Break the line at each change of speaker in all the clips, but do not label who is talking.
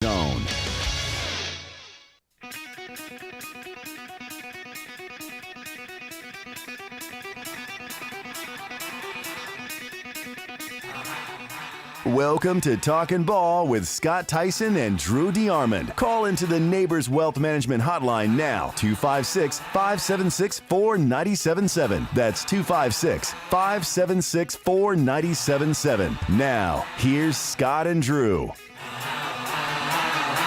Zone. Welcome to Talkin' Ball with Scott Tyson and Drew DeArmond. Call into the Neighbors Wealth Management Hotline now, 256-576-4977. That's 256-576-4977. Now, here's Scott and Drew.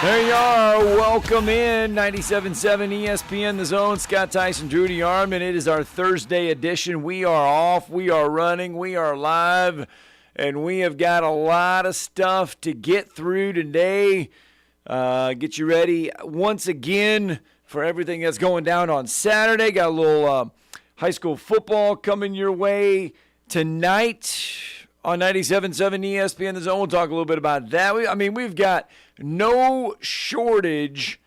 There you are. Welcome in. 97.7 ESPN The Zone. Scott Tyson, Drew DeArmond. It is our Thursday edition. We are off. We are running. We are live. And we have got a lot of stuff to get through today. Get you ready once again for everything that's going down on Saturday. Got a little high school football coming your way tonight on 97.7 ESPN The Zone. We'll talk a little bit about that. We've got no shortage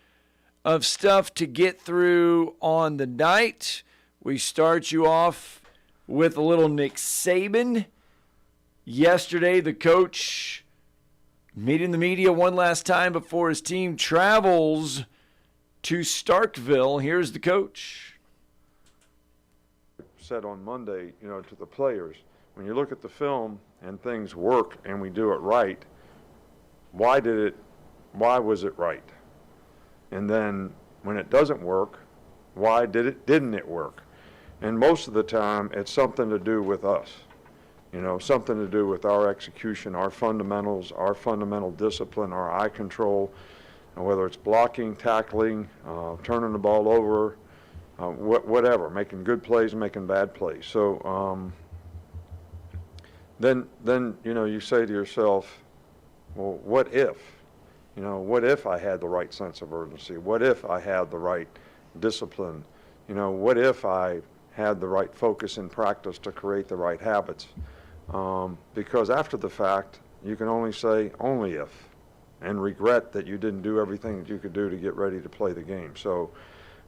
of stuff to get through on the night. We start you off with a little Nick Saban. Yesterday, the coach meeting the media one last time before his team travels to Starkville. Here's the coach.
Said on Monday, to the players, when you look at the film and things work and we do it right, why was it right? And then when it doesn't work, why didn't it work? And most of the time, it's something to do with us. Something to do with our execution, our fundamentals, our fundamental discipline, our eye control, whether it's blocking, tackling, turning the ball over, whatever, making good plays, making bad plays. So then you say to yourself, well, what if? What if I had the right sense of urgency? What if I had the right discipline? What if I had the right focus in practice to create the right habits? Because after the fact, you can only say only if, and regret that you didn't do everything that you could do to get ready to play the game. So,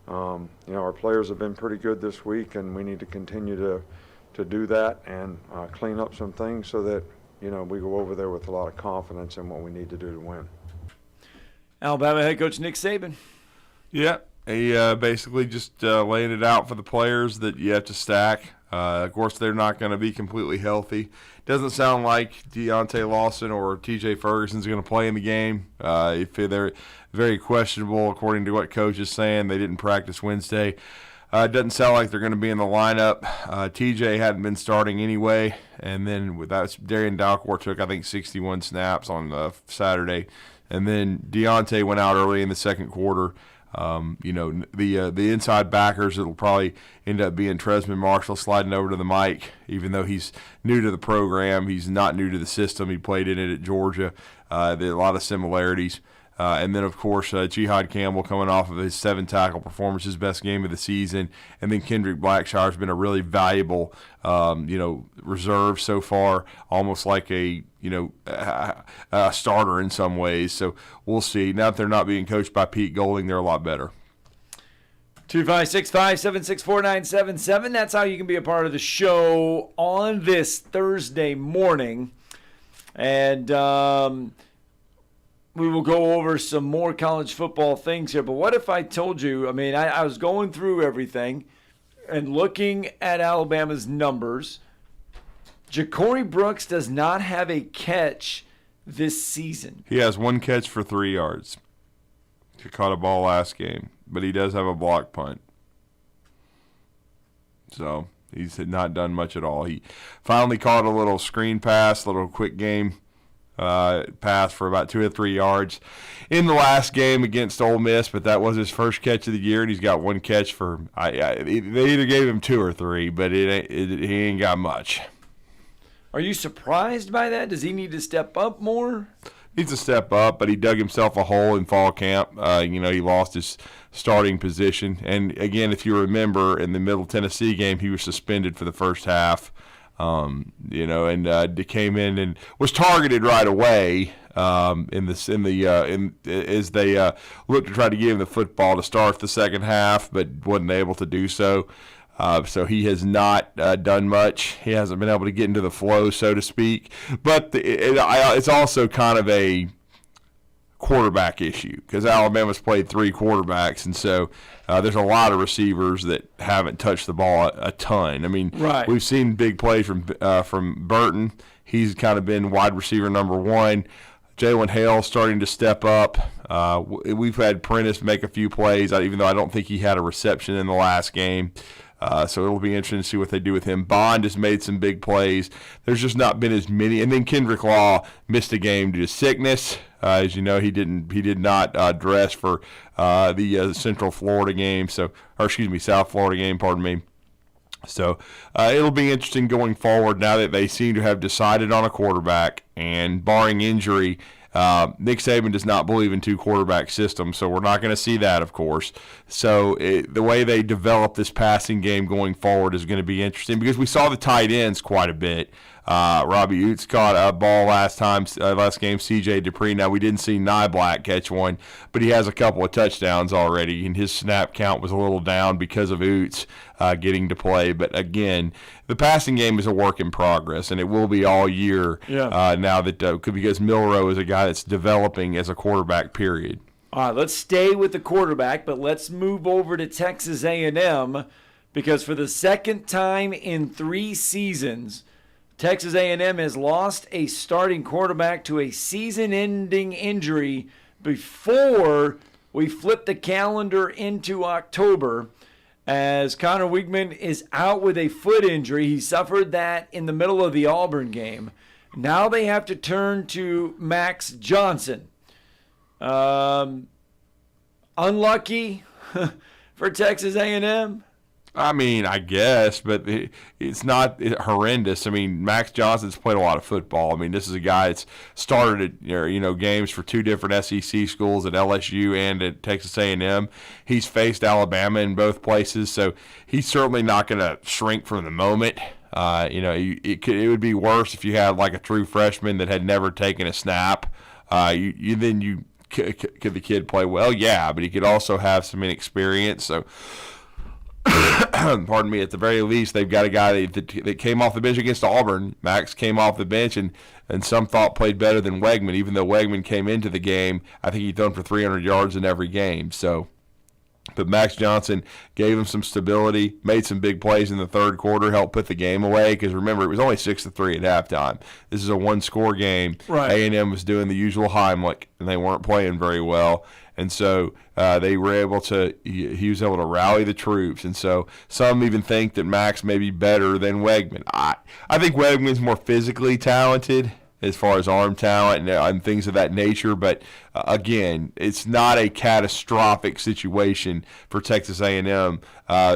our players have been pretty good this week, and we need to continue to do that and clean up some things so that, we go over there with a lot of confidence in what we need to do to win.
Alabama head coach Nick Saban.
Yeah, he basically just laying it out for the players that you have to stack. Of course, they're not going to be completely healthy. Doesn't sound like Deontay Lawson or T.J. Ferguson's going to play in the game. If they're very questionable, according to what coach is saying. They didn't practice Wednesday. It doesn't sound like they're going to be in the lineup. T.J. hadn't been starting anyway, and then Darian Dalcourt took, I think, 61 snaps on Saturday. And then Deontay went out early in the second quarter. The inside backers, it'll probably end up being Tresman Marshall sliding over to the mic, even though he's new to the program. He's not new to the system. He played in it at Georgia. There are a lot of similarities. And then, of course, Jihad Campbell coming off of his 7-tackle performance, his best game of the season. And then Kendrick Blackshire's been a really valuable, reserve so far, almost like a starter in some ways. So we'll see. Now that they're not being coached by Pete Golding, they're a lot better.
256-576-4977. That's how you can be a part of the show on this Thursday morning. And we will go over some more college football things here. But what if I told you, I was going through everything and looking at Alabama's numbers. Ja'Cory Brooks does not have a catch this season.
He has one catch for 3 yards. He caught a ball last game, but he does have a block punt. So he's not done much at all. He finally caught a little screen pass, a little quick game pass for about 2 or 3 yards in the last game against Ole Miss, but that was his first catch of the year, and he's got one catch for they either gave him 2 or 3, but he ain't got much.
Are you surprised by that? Does he need to step up more?
Needs to step up, but he dug himself a hole in fall camp. He lost his starting position, and again, if you remember, in the Middle Tennessee game, he was suspended for the first half. And came in and was targeted right away as they looked to try to give him the football to start the second half, but wasn't able to do so. So he has not done much. He hasn't been able to get into the flow, so to speak. But it's also kind of a quarterback issue because Alabama's played 3 quarterbacks, and so there's a lot of receivers that haven't touched the ball a ton. I mean, we've seen big plays from Burton. He's kind of been wide receiver number 1. Jalen Hale starting to step up. We've had Prentice make a few plays, even though I don't think he had a reception in the last game. So it'll be interesting to see what they do with him. Bond has made some big plays. There's just not been as many. And then Kendrick Law missed a game due to sickness. As you know, he did not dress for the Central Florida game. South Florida game. Pardon me. So it'll be interesting going forward now that they seem to have decided on a quarterback, and barring injury, Nick Saban does not believe in 2 quarterback systems, so we're not going to see that, of course. So the way they develop this passing game going forward is going to be interesting because we saw the tight ends quite a bit. Robbie Oots caught a ball last game, C.J. Dupree. Now, we didn't see Nyblack catch one, but he has a couple of touchdowns already, and his snap count was a little down because of Oots getting to play. But, again, the passing game is a work in progress, and it will be all year now that because Milroe is a guy that's developing as a quarterback, period.
All right, let's stay with the quarterback, but let's move over to Texas A&M because for the second time in 3 seasons, Texas A&M has lost a starting quarterback to a season-ending injury before we flip the calendar into October, as Connor Weigman is out with a foot injury. He suffered that in the middle of the Auburn game. Now they have to turn to Max Johnson. Unlucky for Texas A&M.
I mean, I guess, but it's not horrendous. I mean, Max Johnson's played a lot of football. I mean, this is a guy that's started at games for 2 different SEC schools at LSU and at Texas A&M. He's faced Alabama in both places, so he's certainly not going to shrink from the moment. It would be worse if you had like a true freshman that had never taken a snap. Could the kid play well? Yeah, but he could also have some inexperience. So. Pardon me, at the very least, they've got a guy that came off the bench against Auburn. Max came off the bench and some thought played better than Weigman, even though Weigman came into the game. I think he thrown for 300 yards in every game. But Max Johnson gave him some stability, made some big plays in the third quarter, helped put the game away. Because remember, it was only 6-3 at halftime. This is a 1-score game.
Right.
A&M was doing the usual Heimlich, and they weren't playing very well. And so they were able to – he was able to rally the troops. And so some even think that Max may be better than Weigman. I think Weigman's more physically talented as far as arm talent and things of that nature. But, again, it's not a catastrophic situation for Texas A&M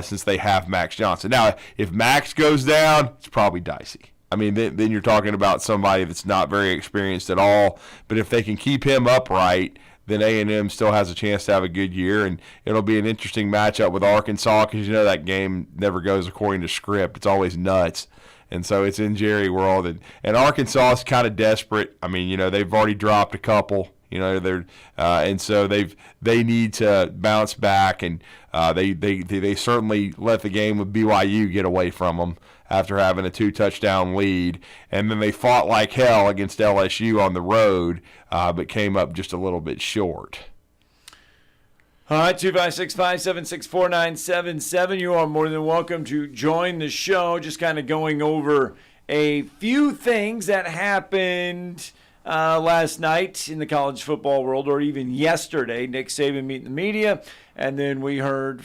since they have Max Johnson. Now, if Max goes down, it's probably dicey. I mean, then you're talking about somebody that's not very experienced at all. But if they can keep him upright – then A&M still has a chance to have a good year, and it'll be an interesting matchup with Arkansas because that game never goes according to script. It's always nuts. And so it's in Jerry World. And Arkansas is kind of desperate. I mean, they've already dropped a couple. And so they need to bounce back, and they certainly let the game with BYU get away from them after having a 2-touchdown lead. And then they fought like hell against LSU on the road, but came up just a little bit short.
All right, 256-576-4977. You are more than welcome to join the show. Just kind of going over a few things that happened last night in the college football world, or even yesterday. Nick Saban meeting the media, and then we heard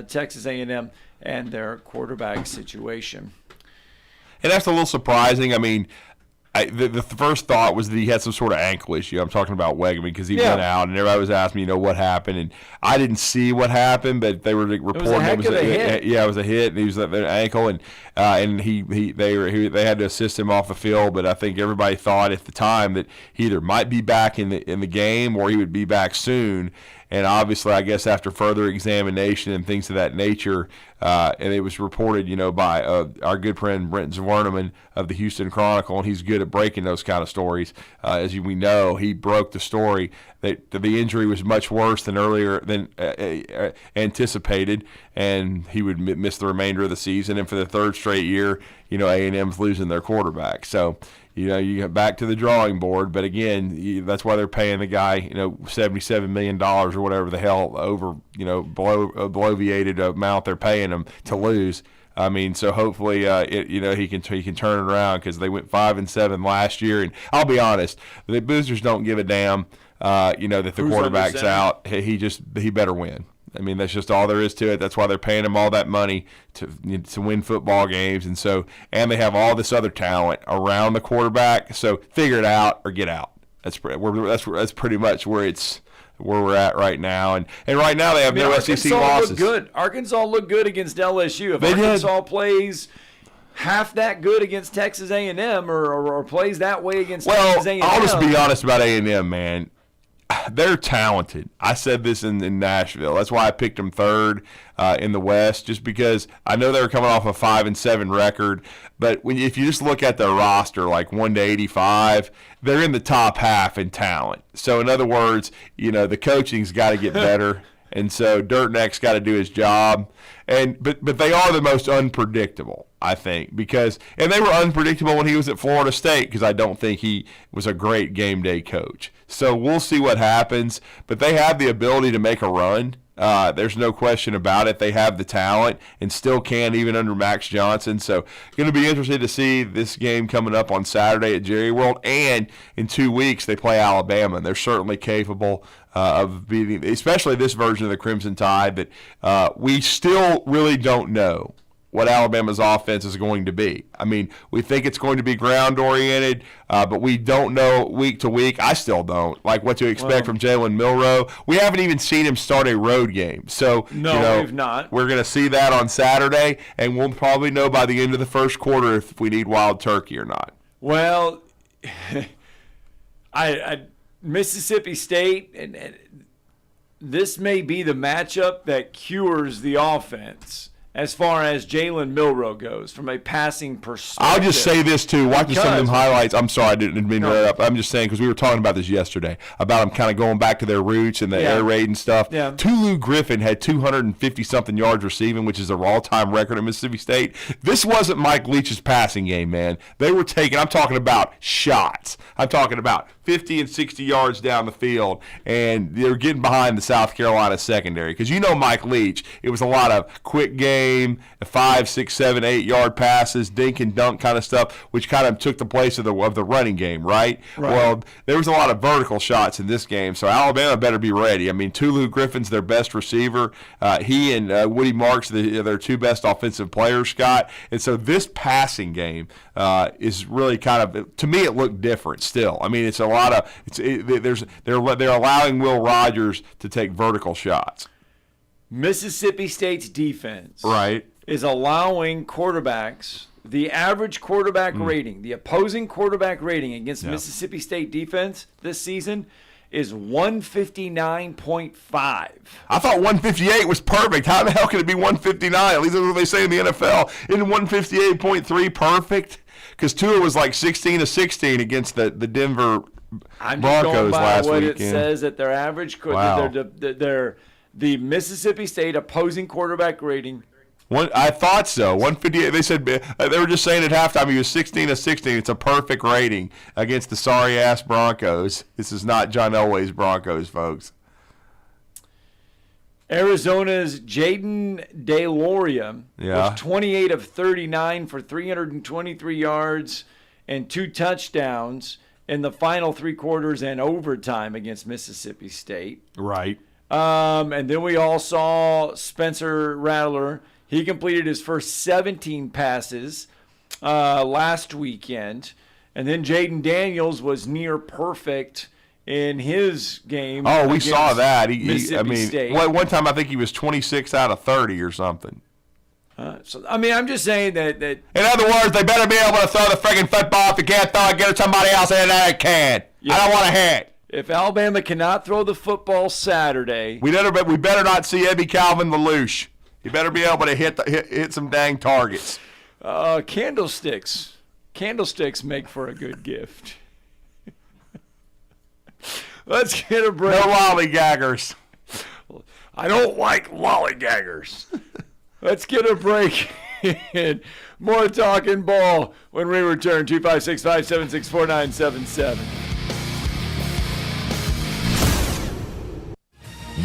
Texas A&M and their quarterback situation.
And that's a little surprising. I mean, the first thought was that he had some sort of ankle issue. I'm talking about Weigman because he went out, and everybody was asking me, what happened. And I didn't see what happened, but they were reporting
it was a hit.
Yeah, it was a hit, and he was at the ankle, and they had to assist him off the field. But I think everybody thought at the time that he either might be back in the game or he would be back soon. And obviously, I guess after further examination and things of that nature, and it was reported, by our good friend Brent Zwerneman of the Houston Chronicle, and he's good breaking those kind of stories. We know, he broke the story that the injury was much worse than earlier than anticipated, and he would miss the remainder of the season. And for the third straight year, A&M's losing their quarterback. So, you get back to the drawing board. But again, that's why they're paying the guy, $77 million or whatever the hell over, bloviated amount they're paying him to lose. I mean, so hopefully, he can turn it around, because they went 5-7 last year. And I'll be honest, the boosters don't give a damn, that the quarterback's out. He better win. I mean, that's just all there is to it. That's why they're paying him all that money to win football games. And they have all this other talent around the quarterback. So figure it out or get out. That's pretty much where we're at right now. And right now they have no SEC losses.
Look good. Arkansas looked good against LSU. If Arkansas plays half that good against Texas A&M or plays that way against Texas A&M.
I'll just be honest about A&M, man. They're talented. I said this in Nashville. That's why I picked them third in the West, just because I know they were coming off a 5-7 record. But if you just look at their roster, like 1 to 85, they're in the top half in talent. So in other words, the coaching's got to get better, and so Dirt Neck's got to do his job. But they are the most unpredictable, I think, and they were unpredictable when he was at Florida State, because I don't think he was a great game day coach. So we'll see what happens. But they have the ability to make a run. There's no question about it. They have the talent and still can, even under Max Johnson. So going to be interested to see this game coming up on Saturday at Jerry World. And in 2 weeks, they play Alabama. And they're certainly capable of beating, especially this version of the Crimson Tide, that we still really don't know what Alabama's offense is going to be. I mean, we think it's going to be ground-oriented, but we don't know week to week. I still don't, like, what to expect from Jalen Milroe. We haven't even seen him start a road game. So,
we've not.
We're going to see that on Saturday, and we'll probably know by the end of the first quarter if we need wild turkey or not.
Well, Mississippi State, and this may be the matchup that cures the offense as far as Jalen Milroe goes from a passing perspective.
I'll just say this, too. Watching some of them highlights. I'm sorry, I didn't mean to interrupt. I'm just saying, because we were talking about this yesterday, about them kind of going back to their roots and the air raid and stuff.
Yeah.
Tulu Griffin had 250-something yards receiving, which is a all-time record at Mississippi State. This wasn't Mike Leach's passing game, man. They were taking, I'm talking about shots. I'm talking about 50 and 60 yards down the field, and they were getting behind the South Carolina secondary. Because Mike Leach, it was a lot of quick game, 5, 6, 7, 8 yard passes, dink and dunk kind of stuff, which kind of took the place of the running game, right? Well, there was a lot of vertical shots in this game, so Alabama better be ready. I mean, Tulu Griffin's their best receiver. He and Woody Marks, their two best offensive players, Scott. And so this passing game is really kind of, to me, it looked different still. I mean, it's a lot of, they're allowing Will Rogers to take vertical shots.
Mississippi State's defense
is
allowing quarterbacks, the average quarterback rating, the opposing quarterback rating against Mississippi State defense this season is 159.5.
I thought 158 was perfect. How the hell can it be 159? At least that's what they say in the NFL. Isn't 158.3 perfect? Because Tua was like 16-16 against the Denver Broncos last weekend.
What it says at their average, the Mississippi State opposing quarterback rating.
I thought so. 158. They said they were just saying at halftime he was 16-16. It's a perfect rating against the sorry ass Broncos. This is not John Elway's Broncos, folks.
Arizona's Jaden DeLoria was 28 of 39 for 323 yards and 2 touchdowns in the final 3 quarters and overtime against Mississippi State.
Right.
And then we all saw Spencer Rattler. He completed his first 17 passes last weekend. And then Jaden Daniels was near perfect in his game.
Oh, we saw that.
State.
One time I think he was 26 out of 30 or something.
I'm just saying that. In
other words, they better be able to throw the friggin' football. If they can't throw it, get it to somebody else and they can. Yeah. I don't want to hit.
If Alabama cannot throw the football Saturday,
we better not see Ebby Calvin the Loosh. He better be able to hit some dang targets.
Candlesticks Candlesticks make for a good gift. Let's get a break.
No lollygaggers.
I don't like lollygaggers. Let's get a break. More talking ball when we return. 256-576-4977.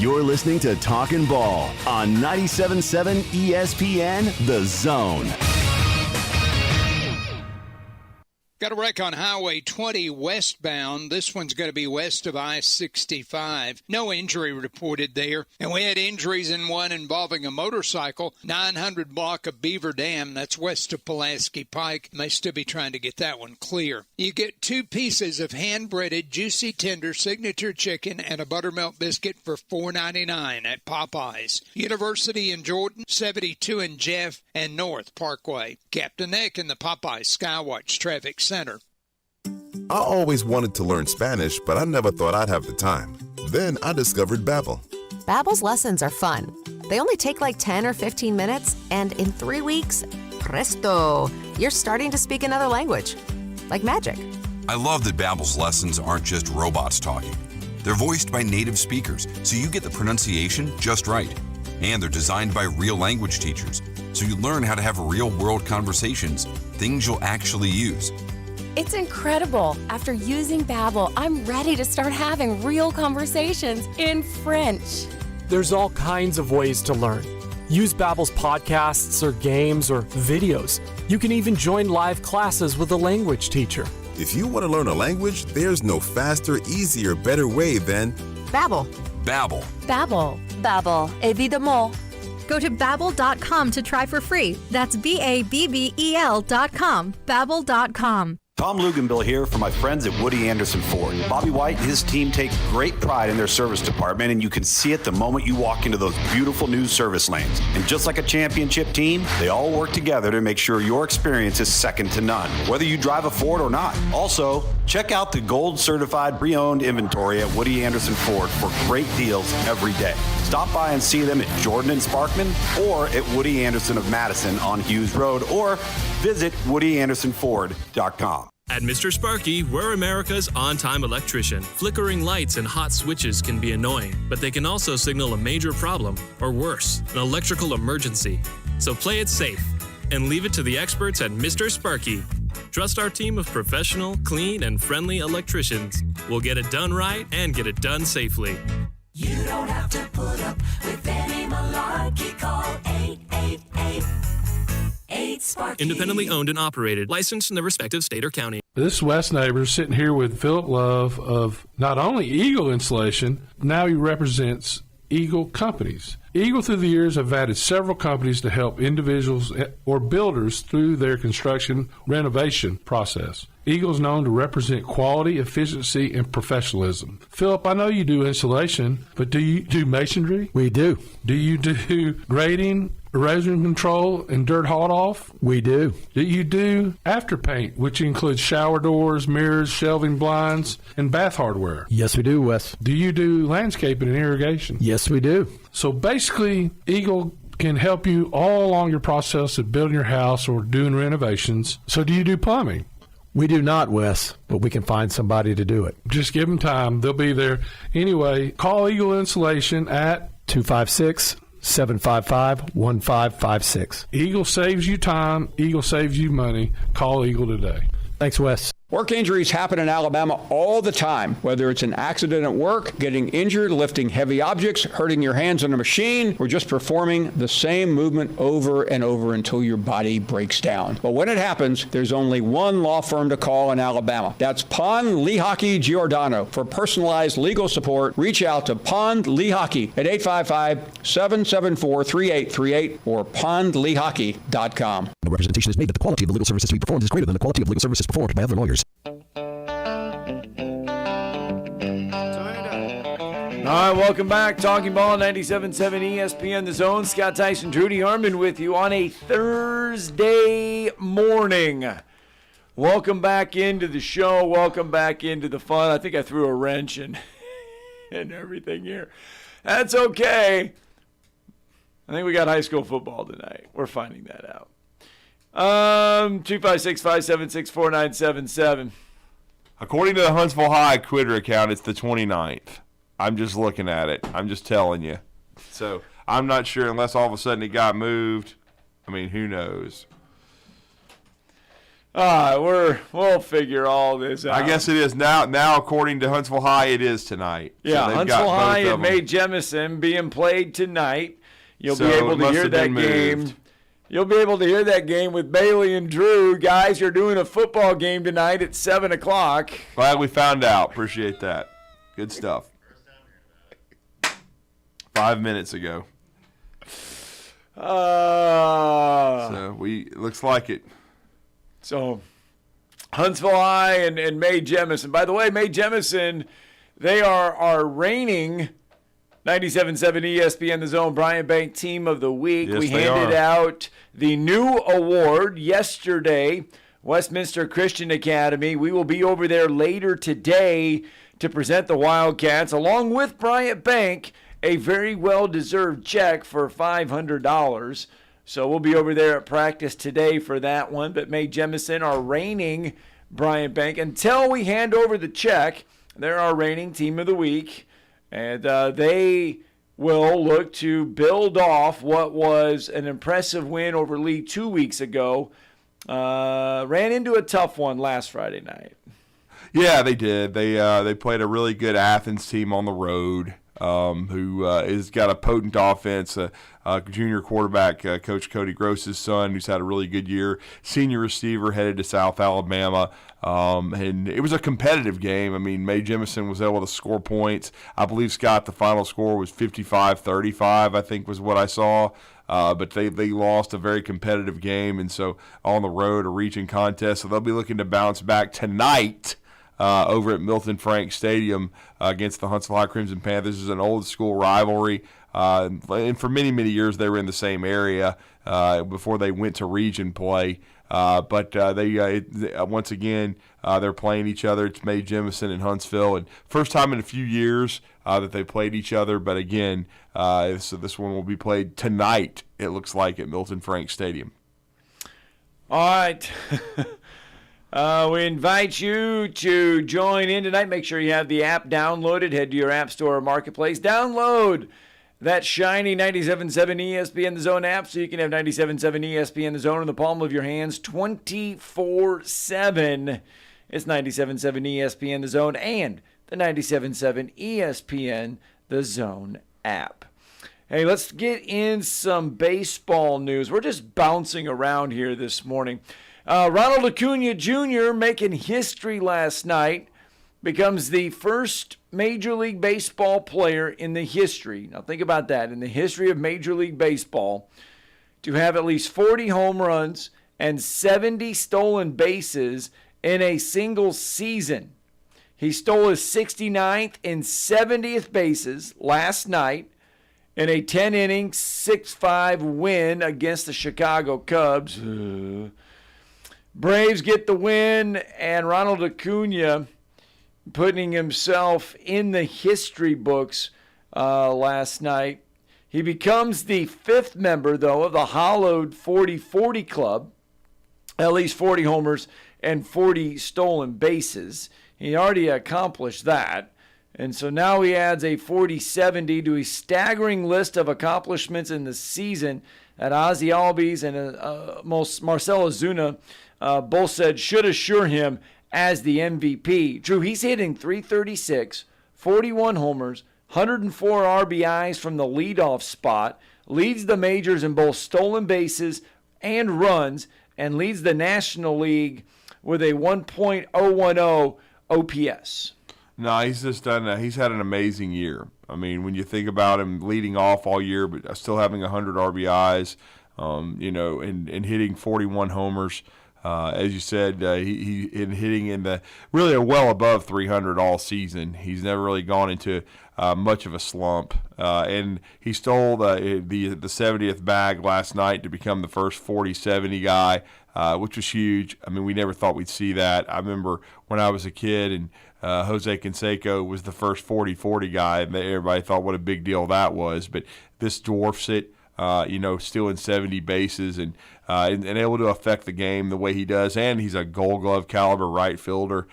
You're listening to Talkin' Ball on 97.7 ESPN The Zone.
Got a wreck on Highway 20 westbound. This one's going to be west of I-65. No injury reported there. And we had injuries in one involving a motorcycle. 900 block of Beaver Dam. That's west of Pulaski Pike. May still be trying to get that one clear. You get 2 pieces of hand-breaded, juicy, tender signature chicken and a buttermilk biscuit for $4.99 at Popeyes. University in Jordan, 72 in Jeff, and North Parkway. Captain Eck in the Popeyes Skywatch Traffic Center.
I always wanted to learn Spanish, but I never thought I'd have the time. Then I discovered Babbel.
Babbel's lessons are fun. They only take like 10 or 15 minutes, and in 3 weeks, presto, you're starting to speak another language. Like magic.
I love that Babbel's lessons aren't just robots talking. They're voiced by native speakers, so you get the pronunciation just right. And they're designed by real language teachers, so you learn how to have real-world conversations, things you'll actually use.
It's incredible. After using Babbel, I'm ready to start having real conversations in French.
There's all kinds of ways to learn. Use Babbel's podcasts or games or videos. You can even join live classes with a language teacher.
If you want to learn a language, there's no faster, easier, better way than
Babbel.
Babbel.
Babbel. Babbel. Évidemment.
Go to Babbel.com to try for free. That's Babbel.com. Babbel.com.
Tom Luganbill here for my friends at Woody Anderson Ford. Bobby White and his team take great pride in their service department, and you can see it the moment you walk into those beautiful new service lanes. And just like a championship team, they all work together to make sure your experience is second to none, whether you drive a Ford or not. Also, check out the gold certified pre-owned inventory at Woody Anderson Ford for great deals every day. Stop by and see them at Jordan and Sparkman or at Woody Anderson of Madison on Hughes Road, or visit WoodyAndersonFord.com.
At Mr. Sparky, we're America's on-time electrician. Flickering lights and hot switches can be annoying, but they can also signal a major problem, or worse, an electrical emergency. So play it safe and leave it to the experts at Mr. Sparky. Trust our team of professional, clean, and friendly electricians. We'll get it done right and get it done safely.
You don't have to put up with any malarkey. Call 888-8-SPARKY.
Independently owned and operated, licensed in the respective state or county.
This is Wes Neighbors sitting here with Philip Love of not only Eagle Insulation, now he represents Eagle Companies. Eagle through the years have added several companies to help individuals or builders through their construction renovation process. Eagle is known to represent quality, efficiency, and professionalism. Philip, I know you do insulation, but do you do masonry?
We do.
Do you do grading, erosion control, and dirt hauled off?
We do.
Do you do after paint, which includes shower doors, mirrors, shelving blinds, and bath hardware?
Yes, we do, Wes.
Do you do landscaping and irrigation?
Yes, we do.
So basically, Eagle can help you all along your process of building your house or doing renovations. So do you do plumbing?
We do not, Wes, but we can find somebody to do it.
Just give them time. They'll be there. Anyway, call Eagle Insulation at
256-755-1556.
Eagle saves you time. Eagle saves you money. Call Eagle today.
Thanks, Wes.
Work injuries happen in Alabama all the time, whether it's an accident at work, getting injured, lifting heavy objects, hurting your hands on a machine, or just performing the same movement over and over until your body breaks down. But when it happens, there's only one law firm to call in Alabama. That's Pond, Lehocky, Giordano. For personalized legal support, reach out to Pond Lehocky at 855-774-3838 or pondlehocky.com.
The representation is made that the quality of the legal services to be performed is greater than the quality of legal services performed by other lawyers.
All right, welcome back. Talking Ball, 97.7 ESPN The Zone. Scott Tyson, Drudy Harmon with you on a Thursday morning. Welcome back into the show. Welcome back into the fun. I think I threw a wrench and everything here. That's okay. I think we got high school football tonight. We're finding that out. 256-576-4977.
According to the Huntsville High Twitter account, it's the 29th. I'm just looking at it. I'm just telling you. So I'm not sure unless all of a sudden it got moved. I mean, who knows?
All right, we'll figure all this out.
I guess it is now. Now, according to Huntsville High, it is tonight.
Yeah,
so
Huntsville High and Mae Jemison being played tonight. You'll be able to hear that game. You'll be able to hear that game with Bailey and Drew. Guys, you're doing a football game tonight at 7 o'clock.
Glad we found out. Appreciate that. Good stuff. 5 minutes ago. So looks like it.
So Huntsville High and Mae Jemison. By the way, Mae Jemison, they are our reigning 97.7 ESPN The Zone Bryant Bank Team of the Week.
Yes,
we handed out the new award yesterday, Westminster Christian Academy. We will be over there later today to present the Wildcats, along with Bryant Bank, a very well-deserved check for $500. So we'll be over there at practice today for that one. But Mae Jemison, our reigning Bryant Bank, until we hand over the check, they're our reigning Team of the Week. And they will look to build off what was an impressive win over Lee 2 weeks ago. Ran into a tough one last Friday night.
Yeah, they did. They played a really good Athens team on the road, who has got a potent offense. Junior quarterback, Coach Cody Gross's son, who's had a really good year. Senior receiver headed to South Alabama. And it was a competitive game. I mean, Mae Jemison was able to score points. I believe, Scott, the final score was 55-35, I think was what I saw. But they lost a very competitive game, and so on the road, a region contest. So they'll be looking to bounce back tonight over at Milton Frank Stadium against the Huntsville High Crimson Panthers. This is an old school rivalry. And for many, many years, they were in the same area before they went to region play. But they once again, they're playing each other. It's Mae Jemison and Huntsville, and first time in a few years that they played each other. But again, so this one will be played tonight, it looks like, at Milton Frank Stadium.
All right. We invite you to join in tonight. Make sure you have the app downloaded. Head to your app store or marketplace. Download that shiny 97.7 ESPN The Zone app so you can have 97.7 ESPN The Zone in the palm of your hands 24/7. It's 97.7 ESPN The Zone and the 97.7 ESPN The Zone app. Hey, let's get in some baseball news. We're just bouncing around here this morning. Ronald Acuna Jr. making history last night, becomes the first Major League Baseball player in the history, now think about that, in the history of Major League Baseball, to have at least 40 home runs and 70 stolen bases in a single season. He stole his 69th and 70th bases last night in a 10-inning, 6-5 win against the Chicago Cubs. Braves get the win, and Ronald Acuna putting himself in the history books last night. He becomes the fifth member, though, of the hallowed 40-40 club, at least 40 homers and 40 stolen bases. He already accomplished that. And so now he adds a 40-70 to a staggering list of accomplishments in the season that Ozzie Albies and Marcell Ozuna both said should assure him as the MVP. Drew, he's hitting .336, 41 homers, 104 RBIs from the leadoff spot, leads the majors in both stolen bases and runs, and leads the National League with a 1.010 OPS.
No, he's just done. He's had an amazing year. I mean, when you think about him leading off all year, but still having 100 RBIs, and hitting 41 homers. As you said, he in hitting in the really well above 300 all season. He's never really gone into much of a slump, and he stole the 70th bag last night to become the first 40-70 guy, which was huge. I mean, we never thought we'd see that. I remember when I was a kid and Jose Canseco was the first 40-40 guy, and everybody thought what a big deal that was. But this dwarfs it. stealing 70 bases and able to affect the game the way he does. And he's a Gold Glove caliber right fielder.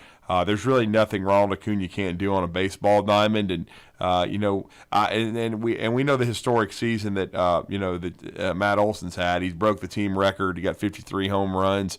There's really nothing Ronald Acuna can't do on a baseball diamond, and we know the historic season that Matt Olson's had. He's broke the team record. He got 53 home runs.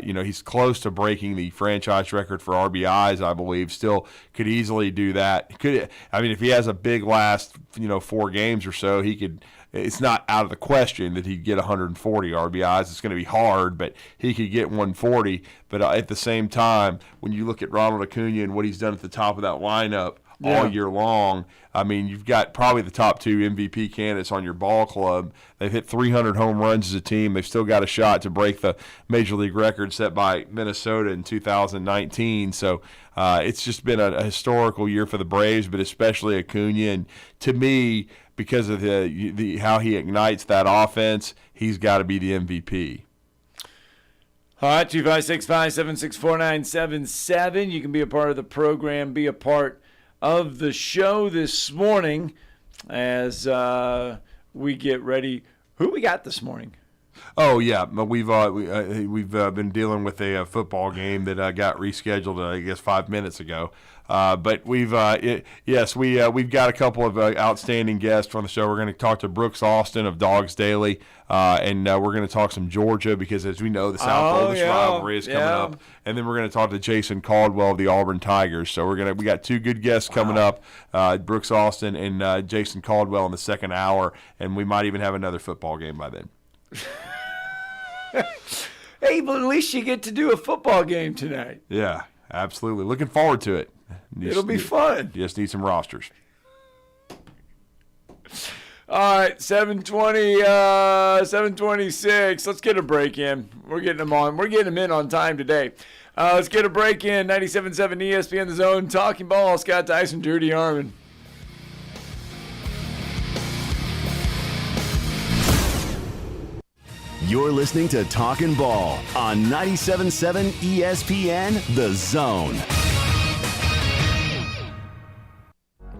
He's close to breaking the franchise record for RBIs, I believe. Still could easily do that. If he has a big last 4 games or so, he could. It's not out of the question that he'd get 140 RBIs. It's going to be hard, but he could get 140. But at the same time, when you look at Ronald Acuna and what he's done at the top of that lineup all year long, you've got probably the top 2 MVP candidates on your ball club. They've hit 300 home runs as a team. They've still got a shot to break the Major League record set by Minnesota in 2019. So it's just been a historical year for the Braves, but especially Acuna. And to me, because of the how he ignites that offense, he's got to be the MVP.
All right, 256-576-4977. You can be a part of the program, be a part of the show this morning as we get ready. Who we got this morning?
Oh yeah, we've been dealing with a football game that got rescheduled, I guess 5 minutes ago. But we've got a couple of outstanding guests on the show. We're going to talk to Brooks Austin of Dogs Daily, and we're going to talk some Georgia because, as we know, the South Oldest rivalry is coming up. And then we're going to talk to Jason Caldwell of the Auburn Tigers. So we got 2 good guests coming up, Brooks Austin and Jason Caldwell in the second hour, and we might even have another football game by then.
Hey, but at least you get to do a football game tonight.
Yeah, absolutely. Looking forward to it.
It'll be fun.
You just need some rosters.
All right, 726. Let's get a break in. We're getting them on. We're getting them in on time today. Let's get a break in. 97.7 ESPN The Zone. Talking Ball. Scott Tyson, Drew DeArmond.
You're listening to Talkin' Ball on 97.7 ESPN The Zone.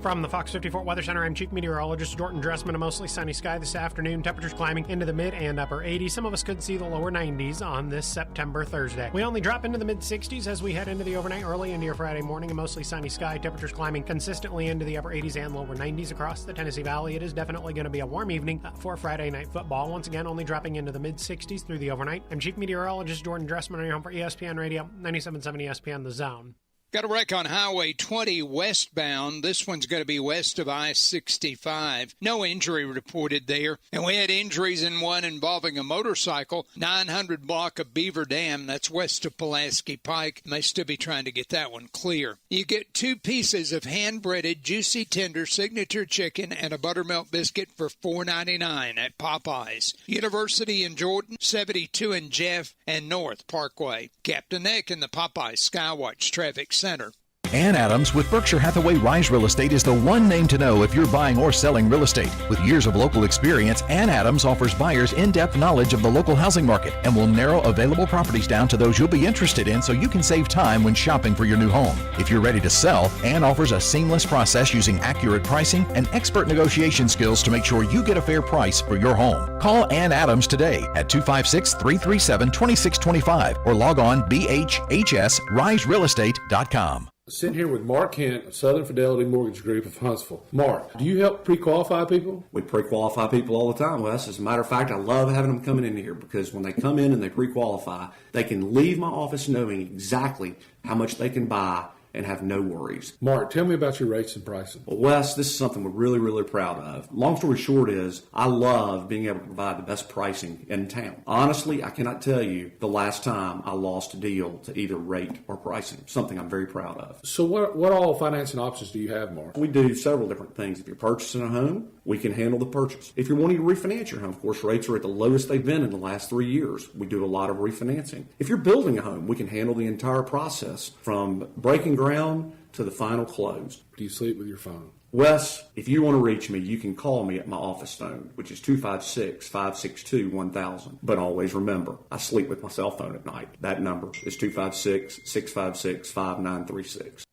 From the Fox 54 Weather Center, I'm Chief Meteorologist Jordan Dressman. A mostly sunny sky this afternoon. Temperatures climbing into the mid and upper 80s. Some of us could see the lower 90s on this September Thursday. We only drop into the mid 60s as we head into the overnight, early into your Friday morning. A mostly sunny sky. Temperatures climbing consistently into the upper 80s and lower 90s across the Tennessee Valley. It is definitely going to be a warm evening for Friday night football. Once again, only dropping into the mid 60s through the overnight. I'm Chief Meteorologist Jordan Dressman. I'm home for ESPN Radio, 97.7 ESPN The Zone.
Got a wreck on Highway 20 westbound. This one's going to be west of I-65. No injury reported there. And we had injuries in one involving a motorcycle. 900 block of Beaver Dam. That's west of Pulaski Pike. May still be trying to get that one clear. You get 2 pieces of hand-breaded, juicy, tender signature chicken and a buttermilk biscuit for $4.99 at Popeyes. University in Jordan, 72 in Jeff, and North Parkway. Captain Nick in the Popeyes Skywatch Traffic Center.
Ann Adams with Berkshire Hathaway Rise Real Estate is the one name to know if you're buying or selling real estate. With years of local experience, Ann Adams offers buyers in-depth knowledge of the local housing market and will narrow available properties down to those you'll be interested in so you can save time when shopping for your new home. If you're ready to sell, Ann offers a seamless process using accurate pricing and expert negotiation skills to make sure you get a fair price for your home. Call Ann Adams today at 256-337-2625 or log on bhhsriserealestate.com.
Sitting here with Mark Kent of Southern Fidelity Mortgage Group of Huntsville. Mark, do you help pre-qualify people?
We pre-qualify people all the time, Wes. As a matter of fact, I love having them coming in here because when they come in and they pre-qualify, they can leave my office knowing exactly how much they can buy and have no worries.
Mark, tell me about your rates and pricing.
Well, Wes, this is something we're really, really proud of. Long story short is I love being able to provide the best pricing in town. Honestly, I cannot tell you the last time I lost a deal to either rate or pricing, something I'm very proud of.
So what all financing options do you have, Mark?
We do several different things. If you're purchasing a home, we can handle the purchase. If you're wanting to refinance your home, of course, rates are at the lowest they've been in the last 3 years. We do a lot of refinancing. If you're building a home, we can handle the entire process from breaking ground to the final close.
Do you sleep with your phone?
Wes, if you want to reach me, you can call me at my office phone, which is 256-562-1000. But always remember, I sleep with my cell phone at night. That number is 256-656-5936.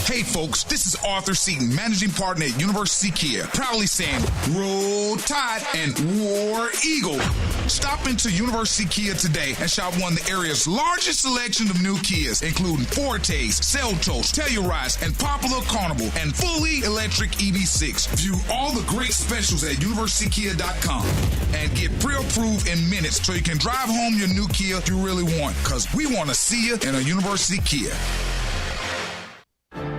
Hey folks, this is Arthur Seaton, managing partner at University Kia, proudly saying Roll Tide and War Eagle. Stop into University Kia today and shop one of the area's largest selection of new Kias, including Fortes, Seltos, Telluride, and Popular Carnival, and fully electric EV6. View all the great specials at universitykia.com and get pre-approved in minutes so you can drive home your new Kia you really want, because we want to see you in a University Kia.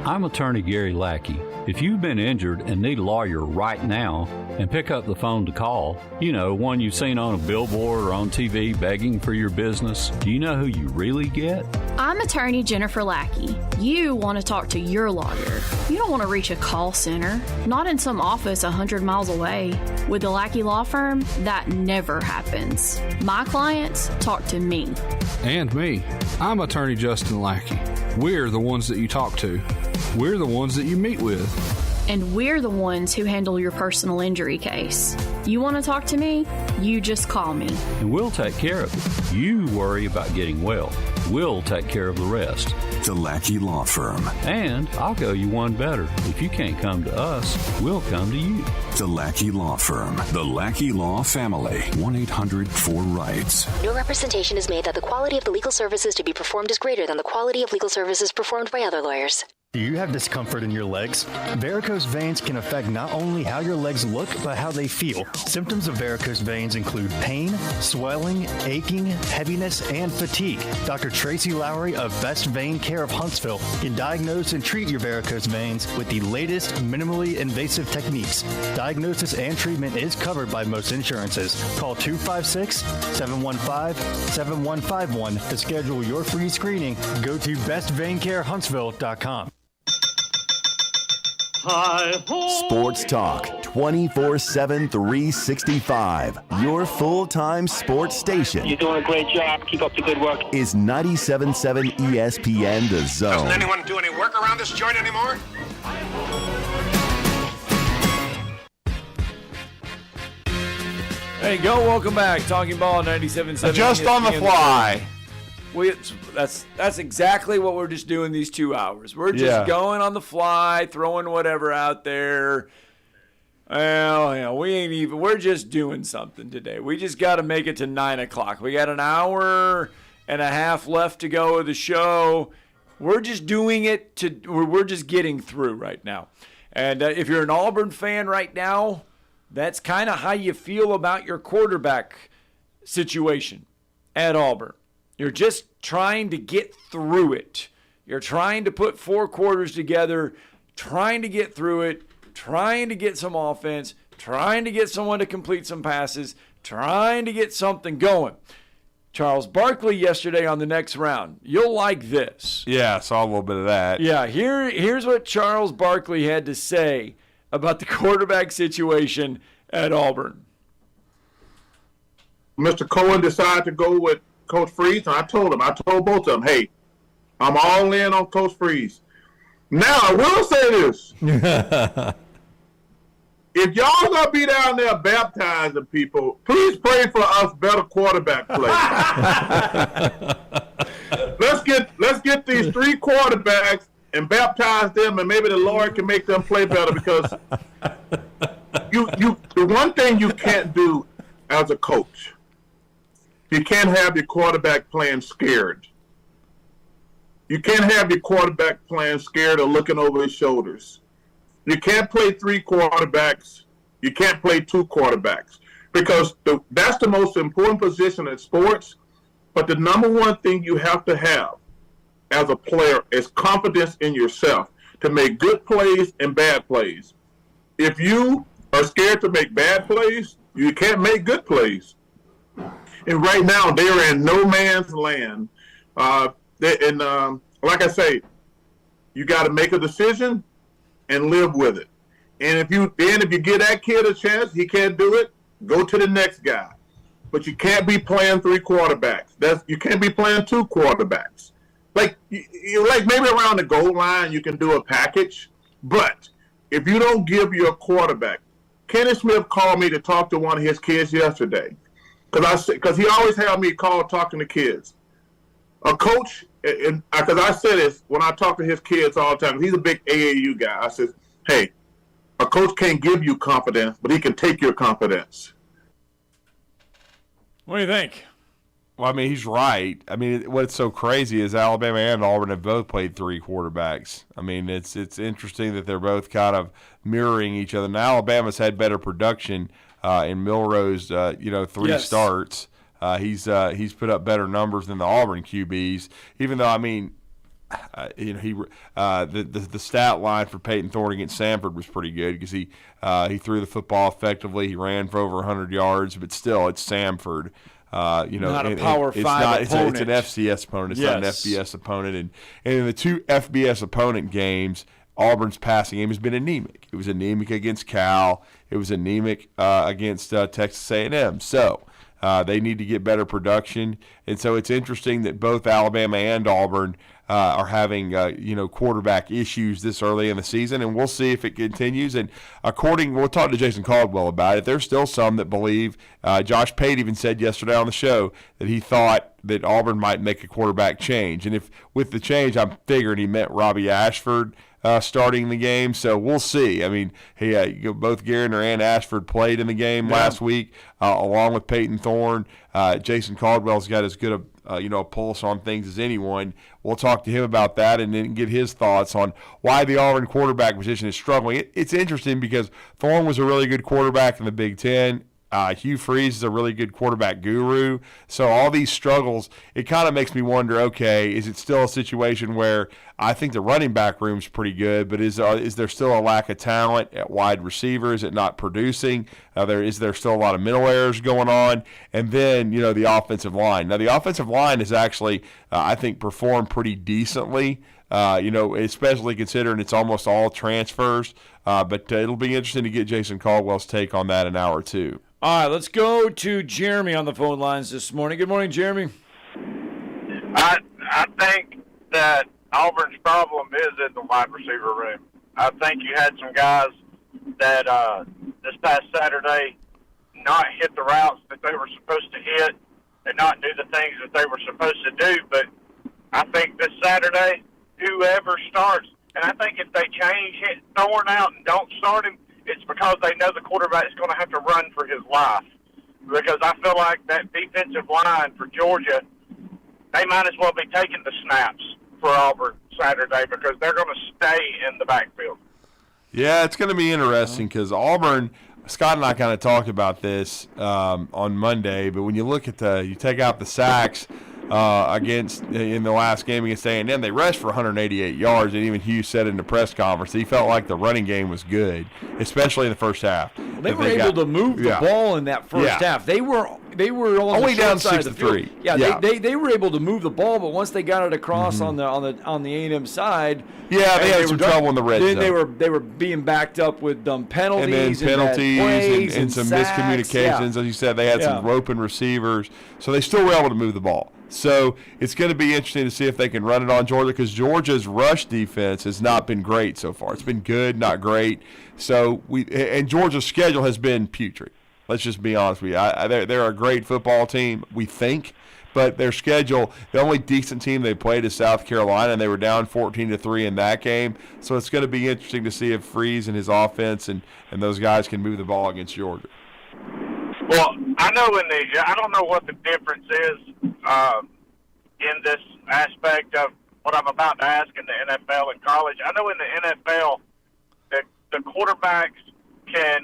I'm attorney Gary Lackey. If you've been injured and need a lawyer right now, and pick up the phone to call, you know, one you've seen on a billboard or on TV begging for your business, do you know who you really get?
I'm attorney Jennifer Lackey. You want to talk to your lawyer. You don't want to reach a call center, not in some office 100 miles away. With the Lackey Law Firm, that never happens. My clients talk to me.
And me. I'm attorney Justin Lackey. We're the ones that you talk to. We're the ones that you meet with.
And we're the ones who handle your personal injury case. You want to talk to me? You just call me.
And we'll take care of it. You worry about getting well. We'll take care of the rest.
The Lackey Law Firm.
And I'll go you one better. If you can't come to us, we'll come to you.
The Lackey Law Firm. The Lackey Law Family. 1-800-4RIGHTS.
No representation is made that the quality of the legal services to be performed is greater than the quality of legal services performed by other lawyers.
Do you have discomfort in your legs? Varicose veins can affect not only how your legs look, but how they feel. Symptoms of varicose veins include pain, swelling, aching, heaviness, and fatigue. Dr. Tracy Lowery of Best Vein Care of Huntsville can diagnose and treat your varicose veins with the latest minimally invasive techniques. Diagnosis and treatment is covered by most insurances. Call 256-715-7151 to schedule your free screening. Go to bestveincarehuntsville.com.
Sports Talk 24/7 365. Your full-time sports station.
You're doing a great job. Keep up the good work.
Is 97.7 ESPN The Zone.
Doesn't anyone do any work around this joint anymore?
There you go. Welcome back. Talking Ball 97.7.
Just on the fly.
That's exactly what we're just doing these 2 hours. We're just going on the fly, throwing whatever out there. Well, we're just doing something today. We just got to make it to 9 o'clock. We got an hour and a half left to go of the show. We're just doing it we're just getting through right now. And if you're an Auburn fan right now, that's kind of how you feel about your quarterback situation at Auburn. You're just trying to get through it. You're trying to put 4 quarters together, trying to get through it, trying to get some offense, trying to get someone to complete some passes, trying to get something going. Charles Barkley yesterday on the Next Round. You'll like this.
Yeah, I saw a little bit of that.
Yeah, here's what Charles Barkley had to say about the quarterback situation at Auburn.
Mr. Cohen decided to go with Coach Freeze, and I told both of them, hey, I'm all in on Coach Freeze. Now, I will say this. If y'all gonna be down there baptizing people, please pray for us better quarterback play. let's get these 3 quarterbacks and baptize them, and maybe the Lord can make them play better, because the one thing you can't do as a coach, you can't have your quarterback playing scared. You can't have your quarterback playing scared or looking over his shoulders. You can't play 3 quarterbacks. You can't play 2 quarterbacks, because that's the most important position in sports. But the number one thing you have to have as a player is confidence in yourself to make good plays and bad plays. If you are scared to make bad plays, you can't make good plays. And right now, they are in no man's land. Like I say, you got to make a decision and live with it. And if you give that kid a chance, he can't do it, go to the next guy. But you can't be playing 3 quarterbacks. You can't be playing 2 quarterbacks. Like maybe around the goal line, you can do a package. But if you don't give your quarterback, Kenny Smith called me to talk to one of his kids yesterday, because he always had me call talking to kids. A coach because I said this when I talk to his kids all the time. He's a big AAU guy. I said, hey, a coach can't give you confidence, but he can take your confidence.
What do you think?
Well, I mean, he's right. I mean, what's so crazy is Alabama and Auburn have both played three quarterbacks. I mean, it's interesting that they're both kind of mirroring each other. Now, Alabama's had better production in Milroe's, 3 starts. He's put up better numbers than the Auburn QBs, even though, I mean, the stat line for Peyton Thorne against Samford was pretty good because he threw the football effectively. He ran for over 100 yards, but still, it's Samford.
Not a Power 5 opponent.
It's an FCS opponent. It's not an FBS opponent. And in the 2 FBS opponent games, Auburn's passing game has been anemic. It was anemic against Cal. It was anemic against Texas A&M. So they need to get better production. And so it's interesting that both Alabama and Auburn are having quarterback issues this early in the season, and we'll see if it continues. And we'll talk to Jason Caldwell about it. There's still some that believe. Josh Pate even said yesterday on the show that he thought that Auburn might make a quarterback change. And if with the change, I'm figuring he meant Robbie Ashford starting the game. So we'll see. I mean, both Gardner and Ashford played in the game last week, along with Peyton Thorne. Jason Caldwell's got as good a pulse on things as anyone. We'll talk to him about that and then get his thoughts on why the Auburn quarterback position is struggling. It's interesting because Thorne was a really good quarterback in the Big Ten. Hugh Freeze is a really good quarterback guru. So all these struggles, it kind of makes me wonder, okay, is it still a situation where I think the running back room's pretty good, but is there still a lack of talent at wide receiver? Is it not producing? Is there still a lot of middle errors going on? And then, the offensive line. Now, the offensive line has actually, I think, performed pretty decently, especially considering it's almost all transfers. But it'll be interesting to get Jason Caldwell's take on that in hour 2.
All right, let's go to Jeremy on the phone lines this morning. Good morning, Jeremy.
I think that Auburn's problem is in the wide receiver room. I think you had some guys that this past Saturday not hit the routes that they were supposed to hit and not do the things that they were supposed to do. But I think this Saturday, whoever starts, and I think if they change Thorne out and don't start him, it's because they know the quarterback is going to have to run for his life. Because I feel like that defensive line for Georgia, they might as well be taking the snaps for Auburn Saturday because they're going to stay in the backfield.
Yeah, it's going to be interesting because Auburn, Scott and I kind of talked about this on Monday, but when you look at you take out the sacks in the last game against A&M, they rushed for 188 yards, and even Hughes said in the press conference he felt like the running game was good, especially in the first half.
Well, they were able to move the ball in that first half. They were on
only
the
down
side
6-3.
Yeah, they were able to move the ball, but once they got it across on the A&M side,
they had some trouble in the red zone.
They were being backed up with dumb penalties
and some
sacks.
miscommunications. As you said, they had some roping receivers, so they still were able to move the ball. So it's going to be interesting to see if they can run it on Georgia because Georgia's rush defense has not been great so far. It's been good, not great. So and Georgia's schedule has been putrid. Let's just be honest with you. They're a great football team, we think, but their schedule, the only decent team they played is South Carolina, and they were down 14-3 in that game. So it's going to be interesting to see if Freeze and his offense and those guys can move the ball against Georgia.
Well, I don't know what the difference is in this aspect of what I'm about to ask in the NFL and college. I know in the NFL, the quarterbacks can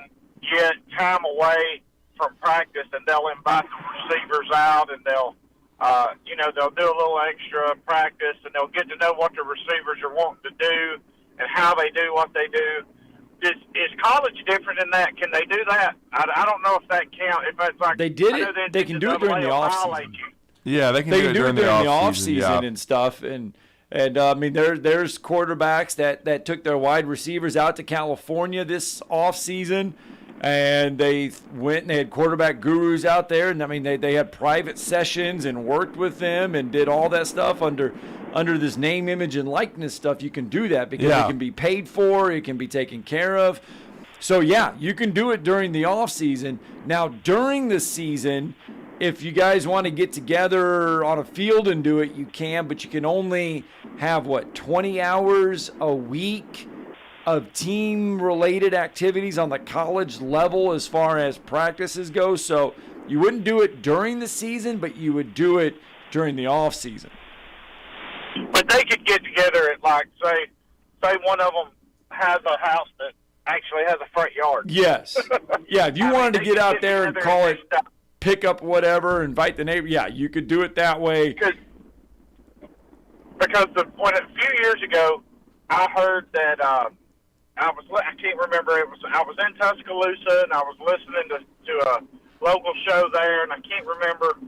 get time away from practice and they'll invite the receivers out and they'll do a little extra practice and they'll get to know what the receivers are wanting to do and how they do what they do. Is college different in that? Can they do that? I don't know if that counts. If it's like
they did it, they can do it during the offseason.
Yeah, they can do it during the
off-season and stuff. And I mean, there's quarterbacks that took their wide receivers out to California this off-season, and they went and they had quarterback gurus out there. And, I mean, they had private sessions and worked with them and did all that stuff under this name, image, and likeness stuff. You can do that because it can be paid for. It can be taken care of. So, yeah, you can do it during the off-season. Now, during the season, if you guys want to get together on a field and do it, you can, but you can only have, 20 hours a week of team-related activities on the college level as far as practices go. So you wouldn't do it during the season, but you would do it during the off season.
But they could get together at, like, say one of them has a house that actually has a front yard.
Yes. Yeah, if you wanted to get out there and call it pick up whatever, invite the neighbor, yeah, you could do it that way.
Because when a few years ago, I heard that I can't remember, I was in Tuscaloosa and I was listening to a local show there, and I can't remember.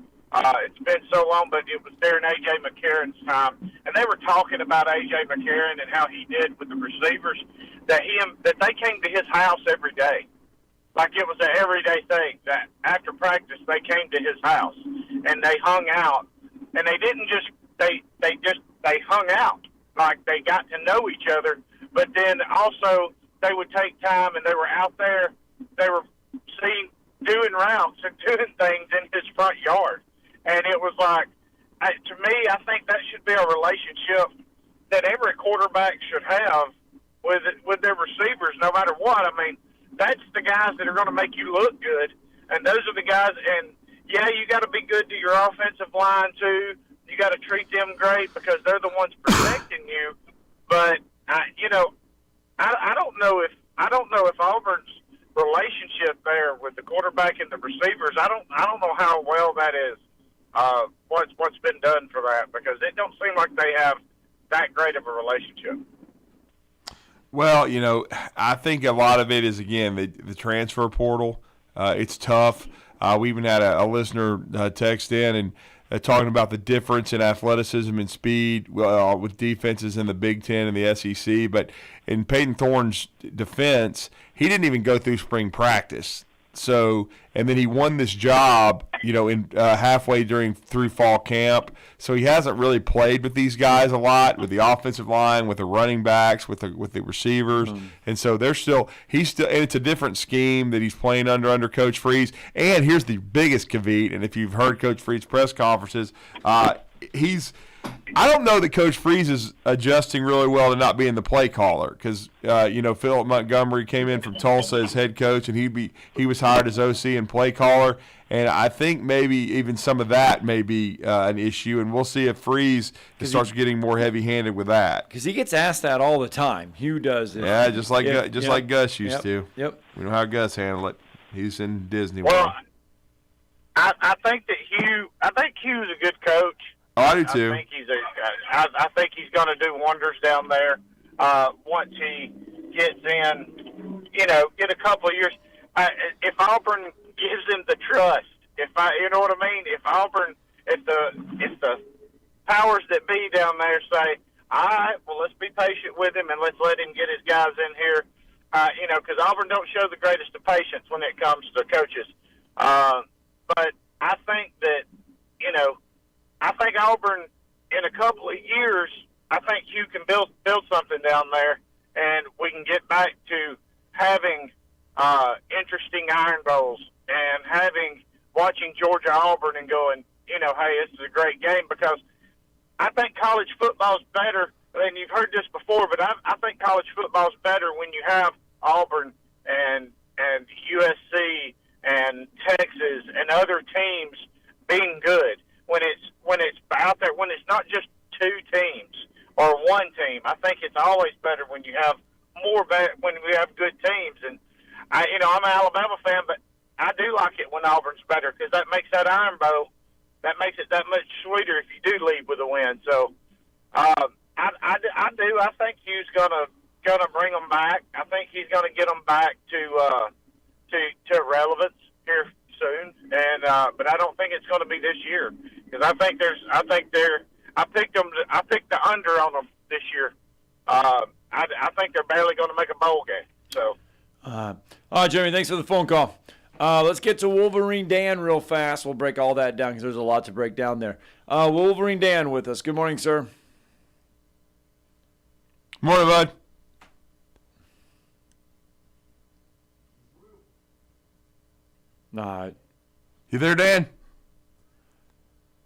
It's been so long, but it was during A.J. McCarron's time, and they were talking about A.J. McCarron and how he did with the receivers, that they came to his house every day. Like it was an everyday thing, that after practice they came to his house and they hung out, and they didn't just they hung out, like they got to know each other, but then also they would take time and they were out there, they were doing routes and doing things in his front yard. And it was like, to me, I think that should be a relationship that every quarterback should have with their receivers, no matter what. I mean, that's the guys that are going to make you look good, and those are the guys. And yeah, you got to be good to your offensive line too. You got to treat them great because they're the ones protecting you. But I don't know if Auburn's relationship there with the quarterback and the receivers, I don't know how well that is. What's been done for that, because it don't seem like they have that great of a relationship.
Well, I think a lot of it is, again, the transfer portal. It's tough. We even had a listener text in and talking about the difference in athleticism and speed with defenses in the Big Ten and the SEC. But in Peyton Thorne's defense, he didn't even go through spring practice. So, and then he won this job, in halfway through fall camp. So he hasn't really played with these guys a lot, with the offensive line, with the running backs, with the receivers. And so he's still, and it's a different scheme that he's playing under Coach Freeze. And here's the biggest caveat, and if you've heard Coach Freeze's press conferences, I don't know that Coach Freeze is adjusting really well to not being the play caller, because Philip Montgomery came in from Tulsa as head coach, and he was hired as OC and play caller, and I think maybe even some of that may be an issue, and we'll see if Freeze starts getting more heavy-handed with that.
Because he gets asked that all the time. Hugh does it.
Yeah, just like Gus used to.
Yep.
We know how Gus handled it. He's in Disney
Well,
World.
I think Hugh's a good coach.
Oh, I do too.
I think he's going to do wonders down there once he gets in. In a couple of years, if Auburn gives him the trust, you know what I mean. If Auburn, if the powers that be down there say, all right, well, let's be patient with him and let's let him get his guys in here. Because Auburn don't show the greatest of patience when it comes to coaches. But I think that, I think Auburn, in a couple of years, I think Hugh can build something down there, and we can get back to having interesting Iron Bowls and watching Georgia Auburn and going, hey, this is a great game, because I think college football is better, and you've heard this before, but I think college football is better when you have Auburn and USC and Texas and other teams being good. When it's out there, when it's not just two teams or one team, I think it's always better when you have when we have good teams. And I'm an Alabama fan, but I do like it when Auburn's better, because that makes that Iron Bowl, that makes it that much sweeter if you do leave with a win. So I do. I think Hugh's gonna bring them back. I think he's gonna get them back to relevance here soon, and but I don't think it's going to be this year, because I picked the under on them this year. I think they're barely going to make a bowl game. So,
all right, Jeremy, thanks for the phone call. Let's get to Wolverine Dan real fast. We'll break all that down because there's a lot to break down there. Wolverine Dan with us. Good morning, sir.
Morning, bud.
Nah.
You there, Dan?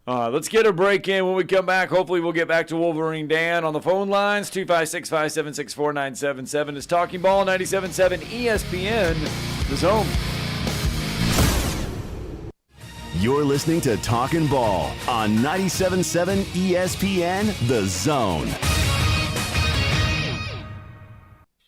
Let's get a break in. When we come back, hopefully we'll get back to Wolverine Dan on the phone lines. 256-576-4977 is Talking Ball, 97.7 ESPN, The Zone.
You're listening to Talking Ball on 97.7 ESPN, The Zone.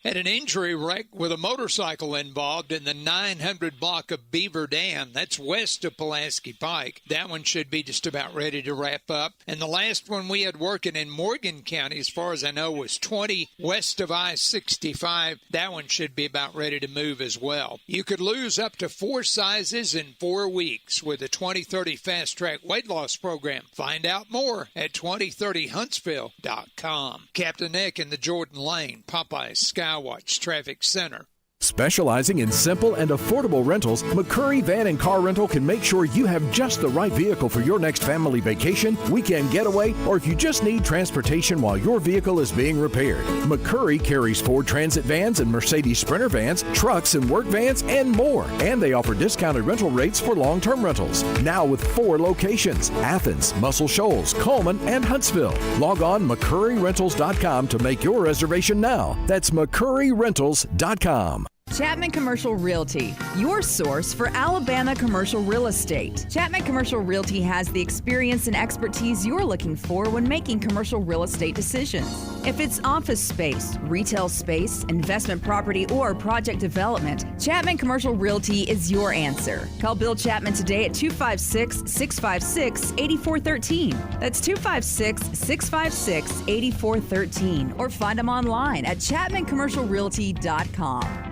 Had an injury wreck with a motorcycle involved in the 900 block of Beaver Dam. That's west of Pulaski Pike. That one should be just about ready to wrap up. And the last one we had working in Morgan County, as far as I know, was 20 west of I-65. That one should be about ready to move as well. You could lose up to 4 sizes in 4 weeks with the 2030 Fast Track Weight Loss Program. Find out more at 2030huntsville.com. Captain Nick in the Jordan Lane, Popeye Skywatch Traffic Center.
Specializing in simple and affordable rentals, McCurry Van and Car Rental can make sure you have just the right vehicle for your next family vacation, weekend getaway, or if you just need transportation while your vehicle is being repaired. McCurry carries Ford Transit vans and Mercedes Sprinter vans, trucks and work vans, and more. And they offer discounted rental rates for long-term rentals. Now with 4 locations: Athens, Muscle Shoals, Coleman, and Huntsville. Log on McCurryRentals.com to make your reservation now. That's McCurryRentals.com.
Chapman Commercial Realty, your source for Alabama commercial real estate. Chapman Commercial Realty has the experience and expertise you're looking for when making commercial real estate decisions. If it's office space, retail space, investment property, or project development, Chapman Commercial Realty is your answer. Call Bill Chapman today at 256-656-8413. That's 256-656-8413. Or find them online at chapmancommercialrealty.com.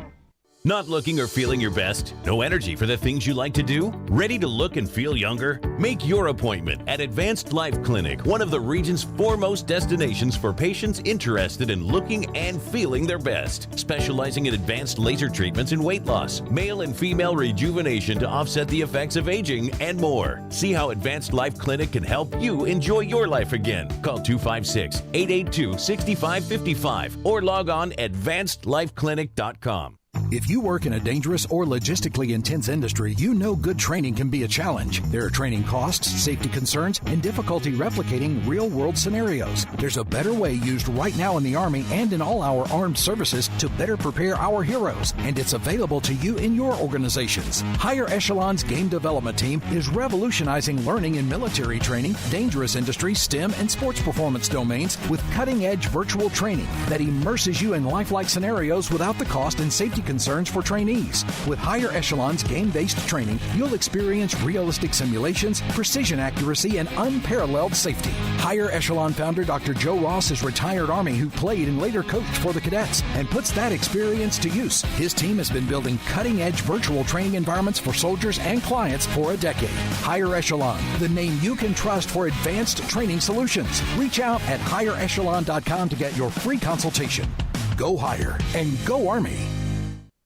Not looking or feeling your best? No energy for the things you like to do? Ready to look and feel younger? Make your appointment at Advanced Life Clinic, one of the region's foremost destinations for patients interested in looking and feeling their best. Specializing in advanced laser treatments and weight loss, male and female rejuvenation to offset the effects of aging, and more. See how Advanced Life Clinic can help you enjoy your life again. Call 256-882-6555 or log on advancedlifeclinic.com.
If you work in a dangerous or logistically intense industry, you know good training can be a challenge. There are training costs, safety concerns, and difficulty replicating real-world scenarios. There's a better way used right now in the Army and in all our armed services to better prepare our heroes, and it's available to you in your organizations. Higher Echelon's Game Development Team is revolutionizing learning in military training, dangerous industry, STEM, and sports performance domains with cutting-edge virtual training that immerses you in lifelike scenarios without the cost and safety concerns for trainees. With Higher Echelon's game-based training, you'll experience realistic simulations, precision accuracy, and unparalleled safety. Higher Echelon founder Dr. Joe Ross is retired Army who played and later coached for the cadets and puts that experience to use. His team has been building cutting-edge virtual training environments for soldiers and clients for a decade. Higher Echelon, the name you can trust for advanced training solutions. Reach out at higherechelon.com to get your free consultation. Go Higher and go Army.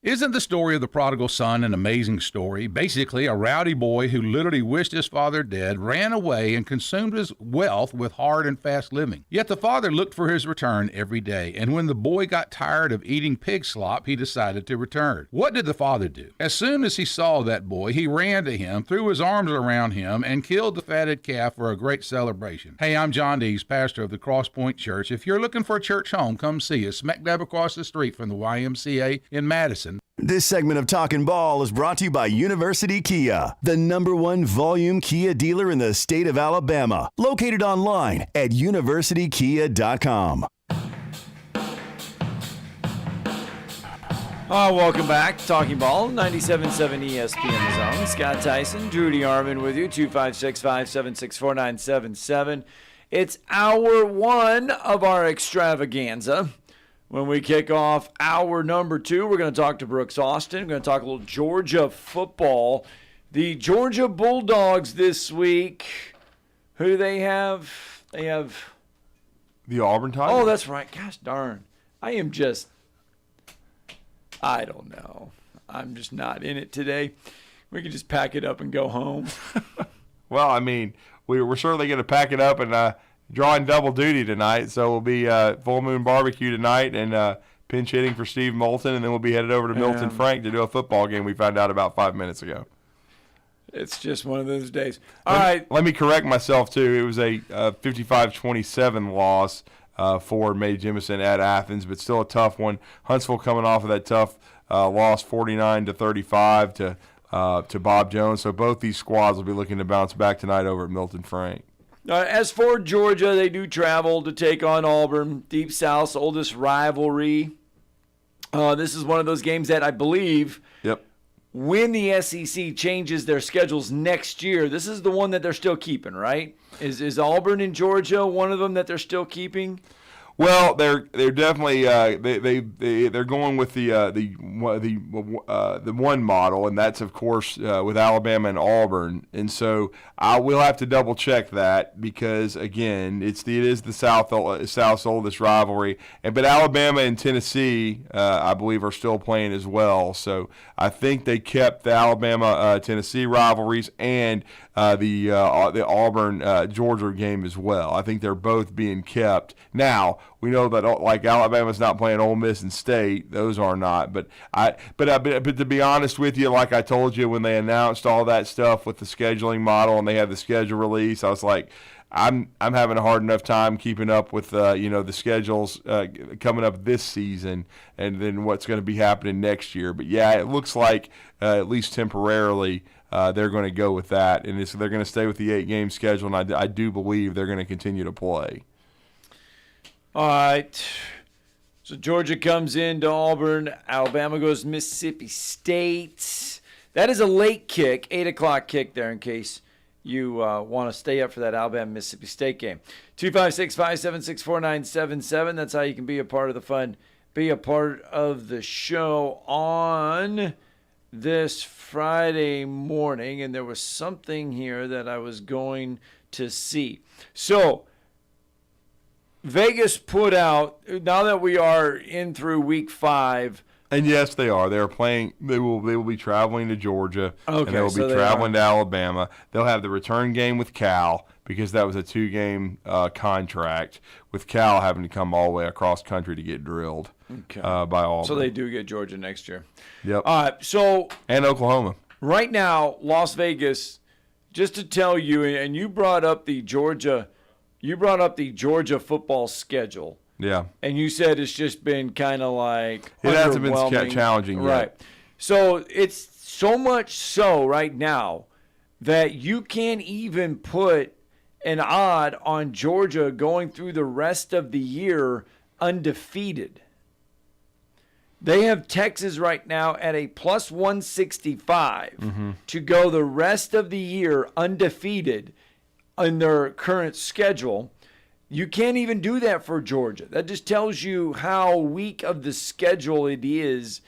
Isn't the story of the prodigal son an amazing story? Basically, a rowdy boy who literally wished his father dead ran away and consumed his wealth with hard and fast living. Yet the father looked for his return every day, and when the boy got tired of eating pig slop, he decided to return. What did the father do? As soon as he saw that boy, he ran to him, threw his arms around him, and killed the fatted calf for a great celebration. Hey, I'm John Dees, pastor of the Cross Point Church. If you're looking for a church home, come see us, smack dab across the street from the YMCA in Madison.
This segment of Talkin' Ball is brought to you by University Kia, the #1 volume Kia dealer in the state of Alabama. Located online at universitykia.com.
Welcome back to Talking Ball, 97.7 ESPN The Zone. Scott Tyson, Drew DeArmond with you, 256-576-4977. It's hour 1 of our extravaganza. When we kick off hour number 2, we're going to talk to Brooks Austin. We're going to talk a little Georgia football. The Georgia Bulldogs this week, who do they have? They have
the Auburn Tigers.
Oh, that's right. Gosh darn. I don't know. I'm just not in it today. We can just pack it up and go home.
Well, I mean, we're certainly going to pack it up and drawing double duty tonight, so we'll be Full Moon Barbecue tonight and pinch hitting for Steve Moulton, and then we'll be headed over to Milton Frank to do a football game we found out about 5 minutes ago.
It's just one of those days. All right.
Let me correct myself, too. It was a 55-27 loss for Mae Jemison at Athens, but still a tough one. Huntsville coming off of that tough loss, 49-35 to Bob Jones. So both these squads will be looking to bounce back tonight over at Milton Frank.
As for Georgia, they do travel to take on Auburn, Deep South's oldest rivalry. This is one of those games that I believe when the SEC changes their schedules next year, this is the one that they're still keeping, right? Is Auburn and Georgia one of them that they're still keeping?
Well, they're definitely they're going with the one model, and that's of course with Alabama and Auburn, and so I will have to double check that because again it is the South's oldest rivalry, but Alabama and Tennessee I believe are still playing as well. So I think they kept the Alabama Tennessee rivalries and the Auburn Georgia game as well. I think they're both being kept. Now we know that like Alabama's not playing Ole Miss and State; those are not. But to be honest with you, like I told you when they announced all that stuff with the scheduling model and they had the schedule release, I was like, I'm having a hard enough time keeping up with the schedules coming up this season and then what's going to be happening next year. But yeah, it looks like at least temporarily. They're going to go with that, and they're going to stay with the 8-game schedule, and I do believe they're going to continue to play.
All right. So Georgia comes into Auburn. Alabama goes to Mississippi State. That is a late kick, 8 o'clock kick there in case you want to stay up for that Alabama-Mississippi State game. 256-576-4977. That's how you can be a part of the fun, be a part of the show on this Friday morning, and there was something here that I was going to see. So, Vegas put out, now that we are in through week 5.
And yes, they are. They are playing. They will be traveling to Georgia, and they will be
so
traveling to Alabama. They'll have the return game with Cal because that was a 2-game contract, with Cal having to come all the way across country to get drilled by Auburn.
So they do get Georgia next year.
Yep.
And
Oklahoma.
Right now, Las Vegas, just to tell you, and you brought up the Georgia football schedule.
Yeah.
And you said it's just been kind of like
it hasn't been challenging yet.
Right. So it's so much so right now that you can't even put an odd on Georgia going through the rest of the year undefeated. They have Texas right now at a plus 165 to go the rest of the year undefeated in their current schedule. You can't even do that for Georgia. That just tells you how weak of the schedule it is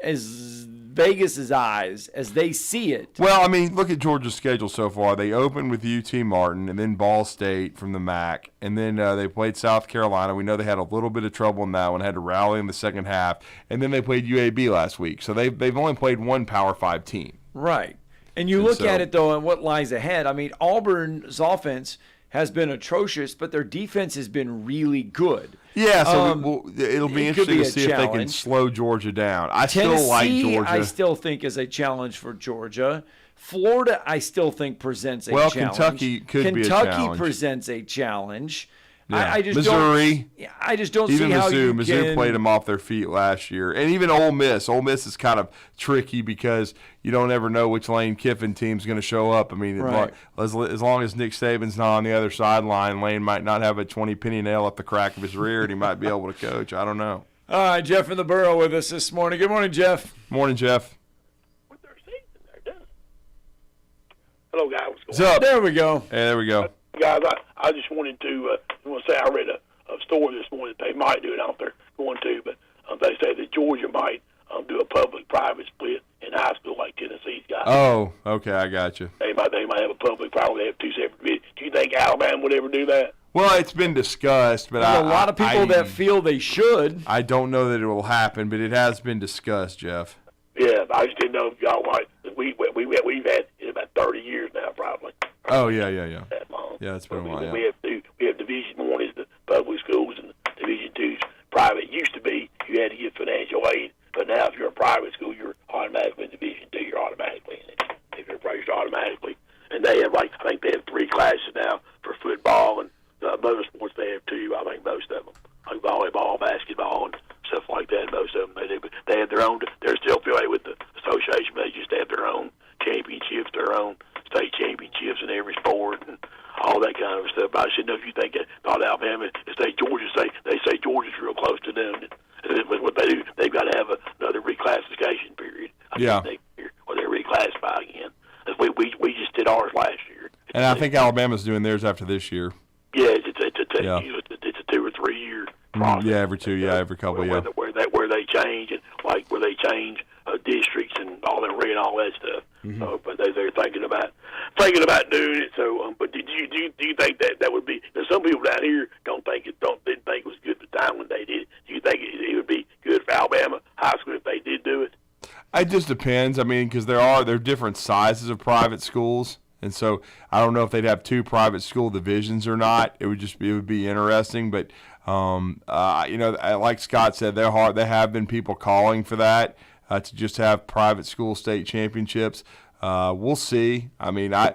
as Vegas's eyes, as they see it.
Well, I mean, look at Georgia's schedule so far. They opened with UT Martin and then Ball State from the MAC, and then they played South Carolina. We know they had a little bit of trouble in that one, had to rally in the second half, and then they played UAB last week. So they've only played one Power 5 team.
Right. And you look at it, though, and what lies ahead. I mean, Auburn's offense has been atrocious, but their defense has been really good.
Yeah, so it'll be interesting to see if they can slow Georgia down. I still like Georgia.
I still think is a challenge for Georgia. Florida, I still think presents a challenge.
Kentucky could be a challenge.
Kentucky presents a challenge.
Yeah.
I just
Missouri.
I just don't see how you can.
Mizzou played them off their feet last year. And even Ole Miss. Ole Miss is kind of tricky because you don't ever know which Lane Kiffin team's going to show up. I mean,
right.
as long as Nick Saban's not on the other sideline, Lane might not have a 20-penny nail at the crack of his rear, and he might be able to coach. I don't know.
All right, Jeff in the Borough with us this morning. Good morning, Jeff.
Morning, Jeff.
Hello, guys.
What's up?
There we go.
Hey, there we go.
Guys, I just wanted to say I read a story this morning that they might do it. I don't know if they're going to, but they say that Georgia might do a public-private split in high school like Tennessee's got.
Oh, okay, I got you.
They might have a public-private. They have two separate divisions. Do you think Alabama would ever do that?
Well, it's been discussed, but
there's a lot of people that feel they should.
I don't know that it will happen, but it has been discussed, Jeff.
Yeah, I just didn't know if y'all might. We've had it about 30 years now, probably.
Oh yeah.
That long.
Yeah, it's been a while. Yeah.
We have Division 1 is the public schools, and Division 2 is private. It used to be you had to get financial aid, but now if you're a private school, you're automatically in Division 2. You're automatically in it. If you're private, you're automatically I think they have 3 classes now for football, and most sports they have 2. I think most of them, like volleyball, basketball, and stuff like that. Most of them they do. But they have their own. They're still affiliated with the association, but they just have their own championships, their own state championships in every sport, and all that kind of stuff. I should know if you think about Alabama, if Georgia they say Georgia's real close to them. And what they do, they've got to have another reclassification period. Or they reclassify again. We just did ours last year.
And I think Alabama's doing theirs after this year.
Yeah, it's a 2 or 3 year process.
Yeah, every 2, every couple,
where they change and where they change districts and all that and all that stuff.
Mm-hmm.
But they're thinking about doing it. So, but do you think that would be? There's some people down here didn't think it was good at the time when they did it. Do you think it would be good for Alabama high school if they did do it?
It just depends. I mean, because there are different sizes of private schools, and so I don't know if they'd have 2 private school divisions or not. It would be interesting, but like Scott said, they're hard. There have been people calling for that to just have private school state championships. We'll see. I mean, I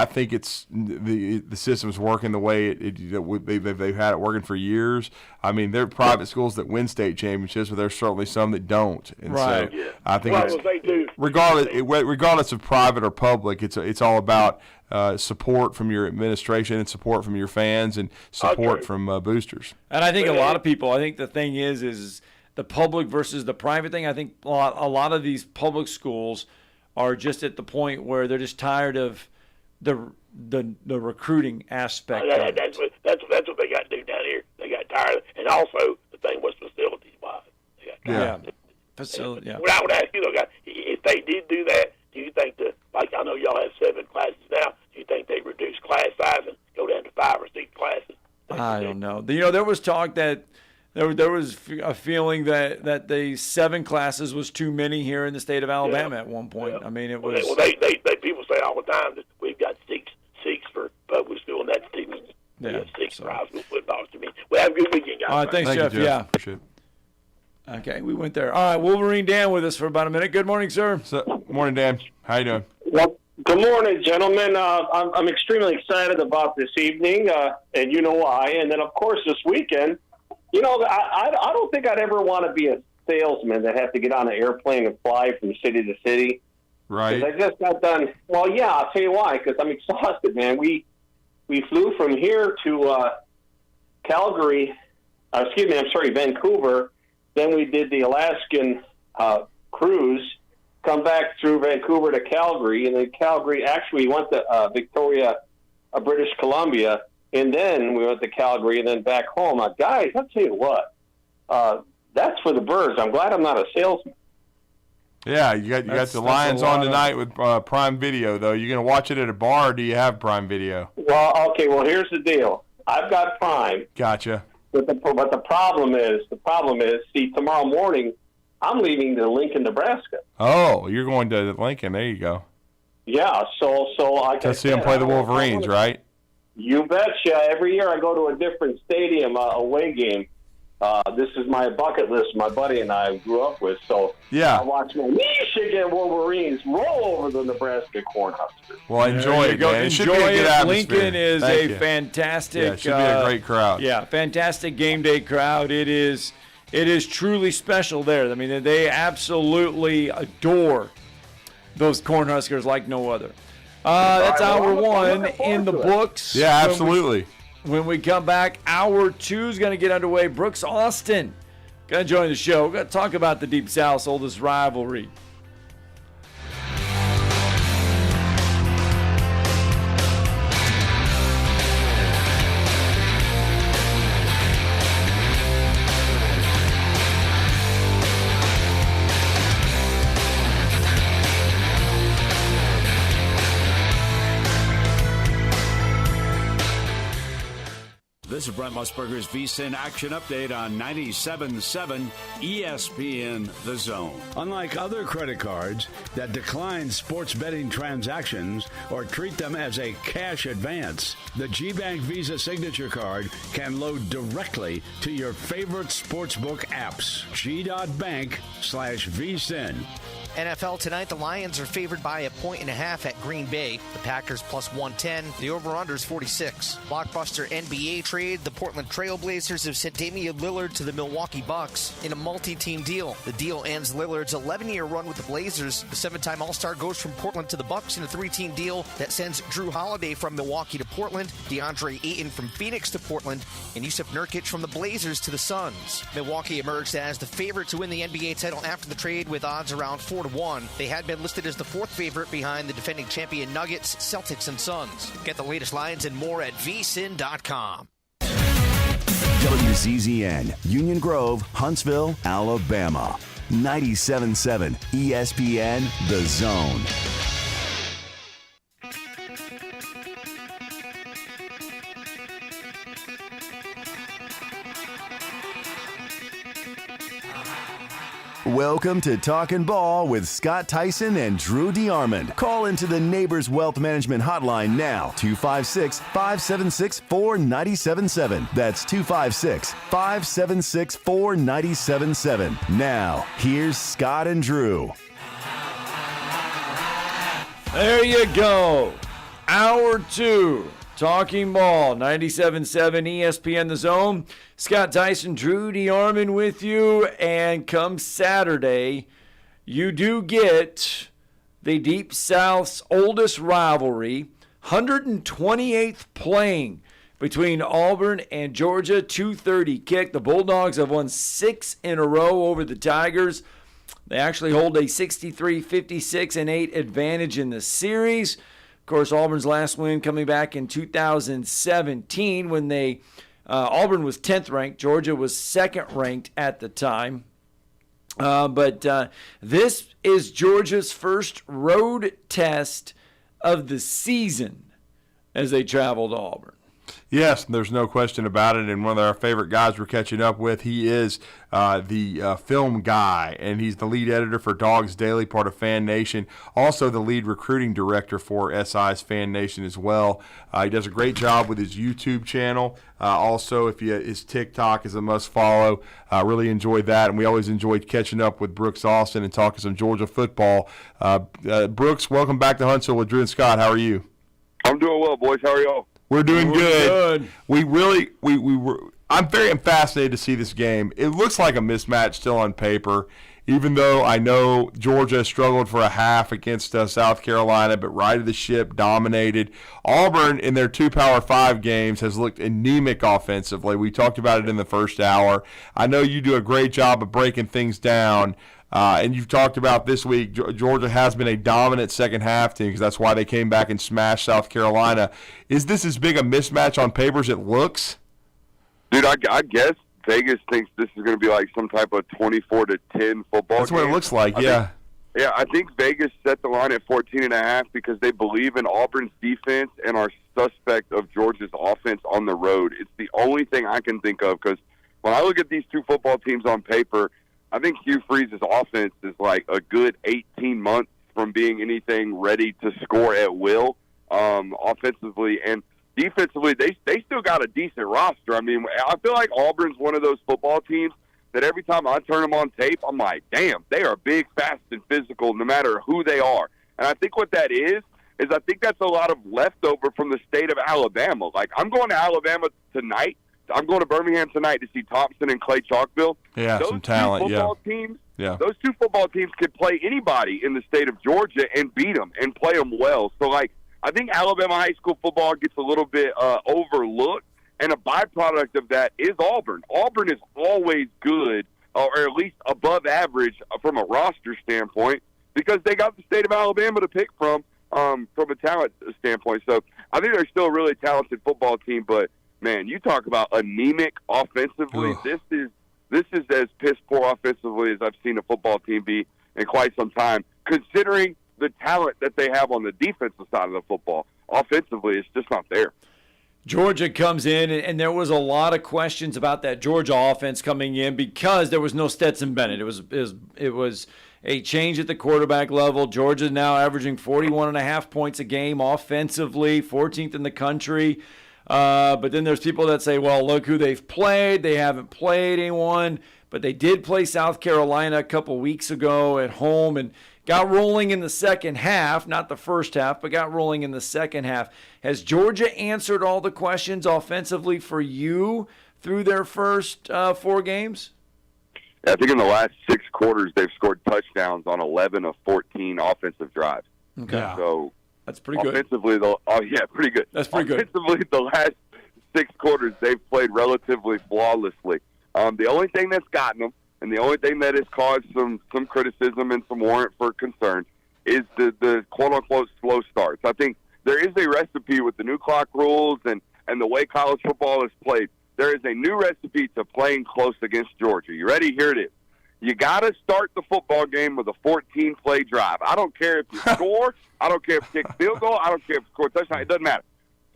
think it's the system's working the way they've had it working for years. I mean, there are private schools that win state championships, but there's certainly some that don't. And
right.
So I think regardless of private or public, it's all about support from your administration and support from your fans and support from boosters.
And I think a lot of people. I think the thing is the public versus the private thing. I think a lot of these public schools are just at the point where they're just tired of the recruiting aspect.
That's what they got to do down here. They got tired, and also the thing was facilities wise.
Facility. Yeah.
What I would ask you though, guys, if they did do that, do you think I know y'all have 7 classes now? Do you think they reduce class size and go down to 5 or 6 classes?
I don't know. There was talk that. There was a feeling that the 7 classes was too many here in the state of Alabama at one point. I mean, it was.
Well, they people say all the time that we've got six for public school, and that's too many. We have 6 for high school football to me. Well, have a good weekend, guys.
All right, thanks, Jeff. Yeah.
Appreciate it.
Okay, we went there. All right, Wolverine Dan with us for about a minute. Good morning, sir.
Morning, Dan. How you doing?
Well, good morning, gentlemen. I'm extremely excited about this evening, and you know why. And then, of course, this weekend. You know, I don't think I'd ever want to be a salesman that have to get on an airplane and fly from city to city.
Right.
Because I just got done. Well, yeah, I'll tell you why. Because I'm exhausted, man. We flew from here to Vancouver. Then we did the Alaskan cruise, come back through Vancouver to Calgary, and then Calgary, actually went to Victoria, British Columbia. And then we went to Calgary and then back home. Now, guys, I'll tell you what, that's for the birds. I'm glad I'm not a salesman.
Yeah, you got the Lions on tonight with Prime Video, though. You going to watch it at a bar, or do you have Prime Video?
Well, okay, here's the deal. I've got Prime.
Gotcha.
But the problem is, see, tomorrow morning, I'm leaving to Lincoln, Nebraska.
Oh, you're going to Lincoln. There you go.
Yeah, so
to see them play the Wolverines, right?
You betcha. Every year I go to a different stadium, away game. This is my bucket list my buddy and I grew up with. So I watch my Michigan Wolverines roll over the Nebraska Cornhuskers.
Well, enjoy it, man. It should be a good atmosphere.
Lincoln is fantastic.
Yeah, it should be a great crowd.
Yeah, fantastic game day crowd. It is truly special there. I mean, they absolutely adore those Cornhuskers like no other. That's hour 1 in the books.
Yeah, absolutely.
When we come back, hour 2 is going to get underway. Brooks Austin going to join the show. We're going to talk about the Deep South's oldest rivalry.
This is Brent Musburger's VSiN Action Update on 97.7 ESPN The Zone. Unlike other credit cards that decline sports betting transactions or treat them as a cash advance, the G-Bank Visa Signature Card can load directly to your favorite sportsbook apps. G.bank/VSiN.
NFL tonight, the Lions are favored by 1.5 at Green Bay. The Packers plus 110. The over-under is 46. Blockbuster NBA trade. The Portland Trail Blazers have sent Damian Lillard to the Milwaukee Bucks in a multi-team deal. The deal ends Lillard's 11-year run with the Blazers. The 7-time All-Star goes from Portland to the Bucks in a 3-team deal that sends Drew Holiday from Milwaukee to Portland, DeAndre Ayton from Phoenix to Portland, and Yusuf Nurkic from the Blazers to the Suns. Milwaukee emerged as the favorite to win the NBA title after the trade with odds around 4-1. They had been listed as the 4th favorite behind the defending champion Nuggets, Celtics, and Suns. Get the latest lines and more at vsin.com.
WZZN, Union Grove, Huntsville, Alabama. 97.7 ESPN, The Zone. Welcome to Talkin' Ball with Scott Tyson and Drew DeArmond. Call into the Neighbors Wealth Management Hotline now, 256-576-4977. That's 256-576-4977. Now, here's Scott and Drew.
There you go. Hour 2. Talking Ball, 97.7 ESPN The Zone. Scott Tyson, Drew DeArmond with you. And come Saturday, you do get the Deep South's oldest rivalry, 128th playing between Auburn and Georgia, 2:30 kick. The Bulldogs have won 6 in a row over the Tigers. They actually hold a 63-56-8 advantage in the series. Of course, Auburn's last win coming back in 2017 when Auburn was 10th ranked. Georgia was 2nd ranked at the time. But this is Georgia's first road test of the season as they travel to Auburn.
Yes, there's no question about it. And one of our favorite guys we're catching up with, he is the film guy, and he's the lead editor for Dogs Daily, part of Fan Nation. Also the lead recruiting director for SI's Fan Nation as well. He does a great job with his YouTube channel. Also, his TikTok is a must follow. Really enjoyed that, and we always enjoyed catching up with Brooks Austin and talking some Georgia football. Brooks, welcome back to Huntsville with Drew and Scott. How are you?
I'm doing well, boys. How are y'all?
We're doing good. I'm very fascinated to see this game. It looks like a mismatch still on paper, even though I know Georgia struggled for a half against South Carolina, but righted the ship, dominated. Auburn, in their 2 Power 5 games, has looked anemic offensively. We talked about it in the first hour. I know you do a great job of breaking things down. And you've talked about this week, Georgia has been a dominant second-half team because that's why they came back and smashed South Carolina. Is this as big a mismatch on paper as it looks?
Dude, I guess Vegas thinks this is going to be like some type of 24-10 football
That's
game.
what it looks like, yeah.
I think Vegas set the line at 14.5 because they believe in Auburn's defense and are suspect of Georgia's offense on the road. It's the only thing I can think of because when I look at these two football teams on paper, I think Hugh Freeze's offense is like a good 18 months from being anything ready to score at will offensively. And defensively, they still got a decent roster. I mean, I feel like Auburn's one of those football teams that every time I turn them on tape, I'm like, damn, they are big, fast, and physical no matter who they are. And I think what that is I think that's a lot of leftover from the state of Alabama. Like, I'm going to Alabama tonight. I'm going to Birmingham tonight to see Thompson and Clay Chalkville.
Yeah,
those
some talent,
Those two football teams could play anybody in the state of Georgia and beat them and play them well. So, like, I think Alabama high school football gets a little bit overlooked, and a byproduct of that is Auburn. Auburn is always good, or at least above average from a roster standpoint, because they got the state of Alabama to pick from a talent standpoint. So I think they're still a really talented football team, but man, you talk about anemic offensively.
Ugh.
This is as piss poor offensively as I've seen a football team be in quite some time, considering the talent that they have on the defensive side of the football. Offensively, it's just not there.
Georgia comes in, and there was a lot of questions about that Georgia offense coming in because there was no Stetson Bennett. It was a change at the quarterback level. Georgia now averaging 41.5 points a game offensively, 14th in the country. But then there's people that say, well, look who they've played. They haven't played anyone, but they did play South Carolina a couple weeks ago at home. And got rolling in the second half, not the first half, but got rolling in the second half. Has Georgia answered all the questions offensively for you through their first 4 games?
I think in the last 6 quarters, they've scored touchdowns on 11 of 14 offensive drives.
Okay.
So
that's pretty good.
Offensively, pretty good.
That's pretty good.
Offensively, the last 6 quarters, they've played relatively flawlessly. The only thing that's gotten them, and the only thing that has caused some criticism and some warrant for concern, is the quote-unquote slow starts. I think there is a recipe with the new clock rules and the way college football is played. There is a new recipe to playing close against Georgia. You ready? Here it is. You got to start the football game with a 14-play drive. I don't care if you score. I don't care if you kick field goal. I don't care if you score a touchdown. It doesn't matter.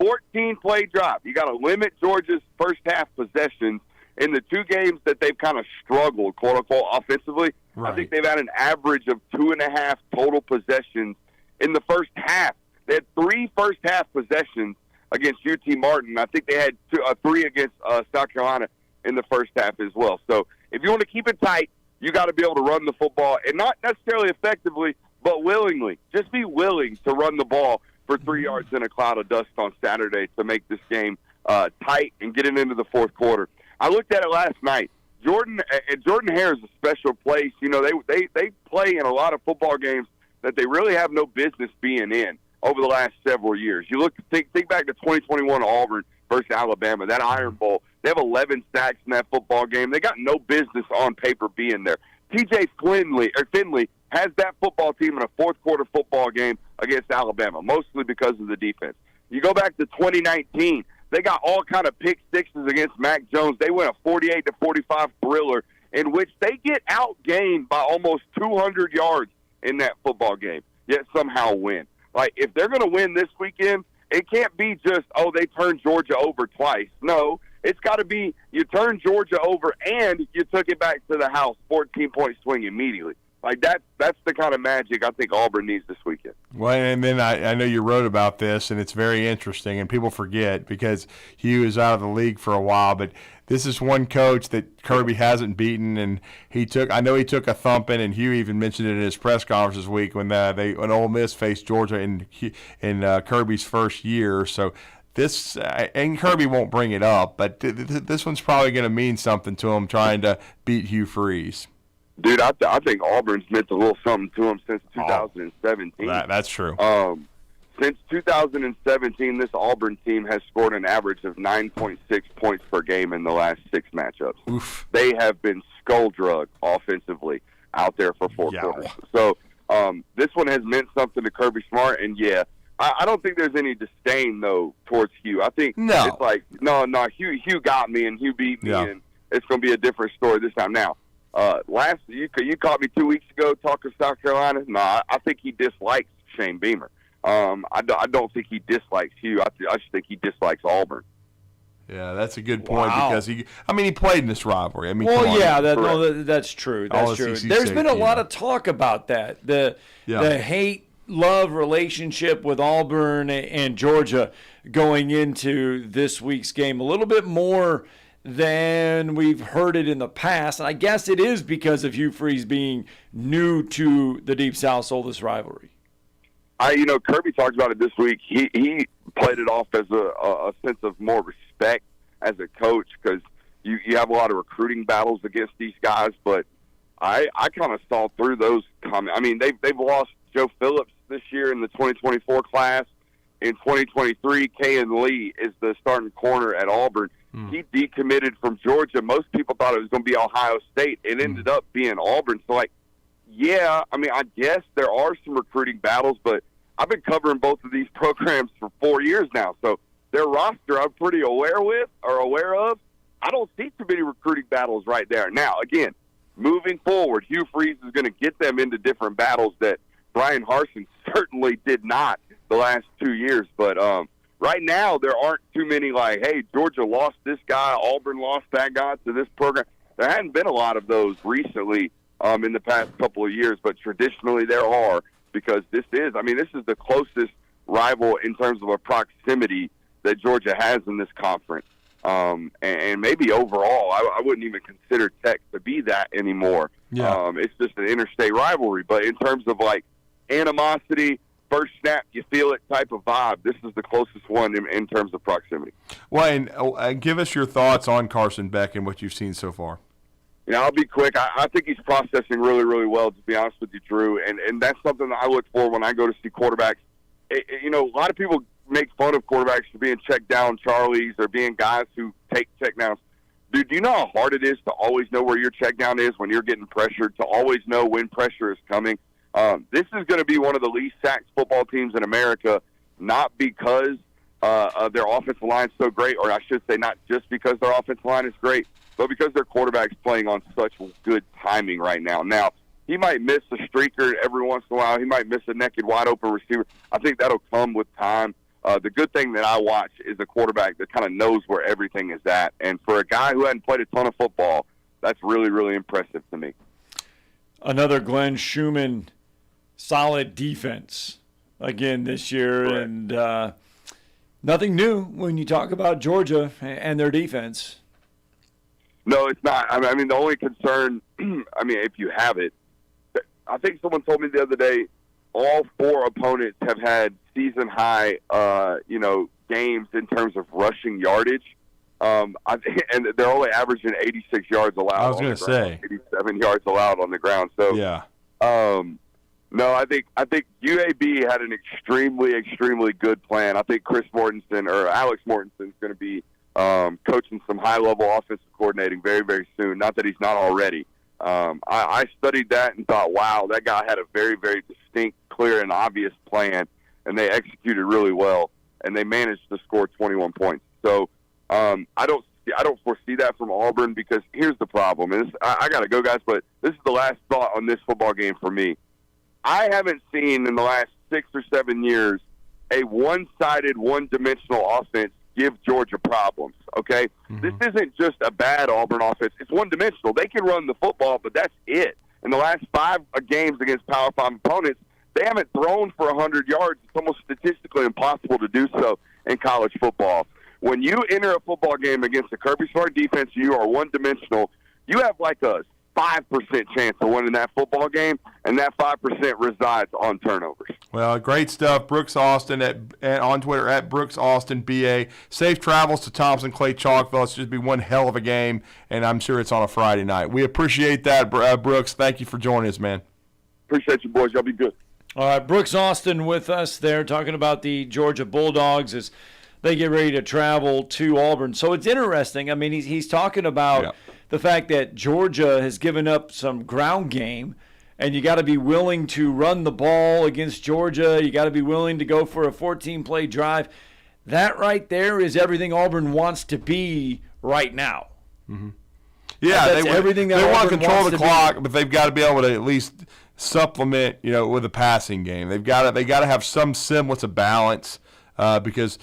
14-play drive. You got to limit Georgia's first half possessions in the 2 games that they've kind of struggled, quote-unquote, offensively. Right. I think they've had an average of 2.5 total possessions in the first half. They had 3 first-half possessions against UT Martin. I think they had 3 against South Carolina in the first half as well. So if you want to keep it tight, you got to be able to run the football, and not necessarily effectively, but willingly. Just be willing to run the ball for 3 yards in a cloud of dust on Saturday to make this game tight and get it into the fourth quarter. I looked at it last night. Jordan Hare is a special place. You know, they play in a lot of football games that they really have no business being in over the last several years. You think back to 2021 Auburn versus Alabama, that Iron Bowl. They have 11 sacks in that football game. They got no business on paper being there. TJ Finley has that football team in a fourth-quarter football game against Alabama, mostly because of the defense. You go back to 2019, they got all kind of pick sixes against Mac Jones. They win a 48-45 thriller in which they get outgained by almost 200 yards in that football game, yet somehow win. Like, if they're going to win this weekend, it can't be just, they turned Georgia over twice. No, it's got to be you turned Georgia over and you took it back to the house, 14-point swing immediately. Like, that's the kind of magic I think Auburn needs this weekend.
Well, and then I know you wrote about this, and it's very interesting, and people forget because Hugh is out of the league for a while, but this is one coach that Kirby hasn't beaten, and I know he took a thumping, and Hugh even mentioned it in his press conference this week when Ole Miss faced Georgia in Kirby's first year. So this, and Kirby won't bring it up, but this one's probably going to mean something to him trying to beat Hugh Freeze.
Dude, I think Auburn's meant a little something to him since 2017.
That's true.
Since 2017, this Auburn team has scored an average of 9.6 points per game in the last 6 matchups.
Oof.
They have been skull-drugged offensively out there for 4 quarters. So this one has meant something to Kirby Smart, and I don't think there's any disdain, though, towards Hugh. I think it's like, no, Hugh got me, and Hugh beat me, and it's going to be a different story this time. Now, you caught me 2 weeks ago talking South Carolina. No, I think he dislikes Shane Beamer. I don't think he dislikes Hugh. I just think he dislikes Auburn.
Yeah, that's a good point because he played in this rivalry.
That's true. That's true. There's been a lot of talk about that. The hate-love relationship with Auburn and Georgia going into this week's game. A little bit more than we've heard it in the past. And I guess it is because of Hugh Freeze being new to the Deep South Soulless rivalry.
Kirby talked about it this week. He played it off as a sense of more respect as a coach because you have a lot of recruiting battles against these guys. But I kind of saw through those comments. I mean, they've lost Joe Phillips this year in the 2024 class. In 2023, Kayan Lee is the starting corner at Auburn. He decommitted from Georgia. Most people thought it was going to be Ohio State. It ended up being Auburn. So, I guess there are some recruiting battles, but I've been covering both of these programs for 4 years now. So their roster I'm pretty aware of. I don't see too many recruiting battles right there. Now, again, moving forward, Hugh Freeze is going to get them into different battles that Brian Harsin certainly did not the last 2 years. But right now, there aren't too many like, hey, Georgia lost this guy, Auburn lost that guy to this program. There hadn't been a lot of those recently in the past couple of years, but traditionally there are because this is the closest rival in terms of a proximity that Georgia has in this conference. And maybe overall, I wouldn't even consider Tech to be that anymore.
Yeah.
It's just an interstate rivalry. But in terms of like animosity, first snap, you feel it type of vibe, this is the closest one in terms of proximity.
Well, and give us your thoughts on Carson Beck and what you've seen so far.
I'll be quick. I think he's processing really, really well, to be honest with you, Drew. And that's something that I look for when I go to see quarterbacks. A lot of people make fun of quarterbacks for being check down Charlies or being guys who take check downs. Dude, do you know how hard it is to always know where your check down is when you're getting pressured, to always know when pressure is coming? This is going to be one of the least sacked football teams in America, not because their offensive line is so great, or I should say not just because their offensive line is great, but because their quarterback's playing on such good timing right now. Now, he might miss a streaker every once in a while. He might miss a naked, wide-open receiver. I think that'll come with time. The good thing that I watch is a quarterback that kind of knows where everything is at. And for a guy who hadn't played a ton of football, that's really, really impressive to me.
Another Glenn Schumann solid defense again this year.
Correct.
And nothing new when you talk about Georgia and their defense.
No, it's not. I mean, the only concern, if you have it, I think someone told me the other day, all four opponents have had season-high, games in terms of rushing yardage. And they're only averaging 86 yards allowed.
I was going to say
87 yards allowed on the ground. So
yeah.
No, I think UAB had an extremely, extremely good plan. I think Alex Mortensen is going to be coaching some high-level offensive coordinating very, very soon. Not that he's not already. I studied that and thought, wow, that guy had a very, very distinct, clear, and obvious plan, and they executed really well, and they managed to score 21 points. So I don't foresee that from Auburn, because here's the problem. And I got to go, guys, but this is the last thought on this football game for me. I haven't seen in the last 6 or 7 years a one-sided, one-dimensional offense give Georgia problems, okay? Mm-hmm. This isn't just a bad Auburn offense. It's one-dimensional. They can run the football, but that's it. In the last 5 games against Power 5 opponents, they haven't thrown for 100 yards. It's almost statistically impossible to do so in college football. When you enter a football game against a Kirby Smart defense, you are one-dimensional. You have like a 5% chance of winning that football game, and that 5% resides on turnovers.
Well, great stuff. Brooks Austin on Twitter at Brooks Austin BA. Safe travels to Thompson Clay Chalkville. It's just be one hell of a game, and I'm sure it's on a Friday night. We appreciate that, Brooks. Thank you for joining us, man.
Appreciate you, boys. Y'all be good.
All right, Brooks Austin with us there talking about the Georgia Bulldogs as they get ready to travel to Auburn. So it's interesting. I mean, he's talking about the fact that Georgia has given up some ground game, and you got to be willing to run the ball against Georgia. You got to be willing to go for a 14-play drive. That right there is everything Auburn wants to be right now.
Mm-hmm. Yeah, they want to control the clock, but they've got to be able to at least supplement, with a passing game. They got to have some semblance of balance. Because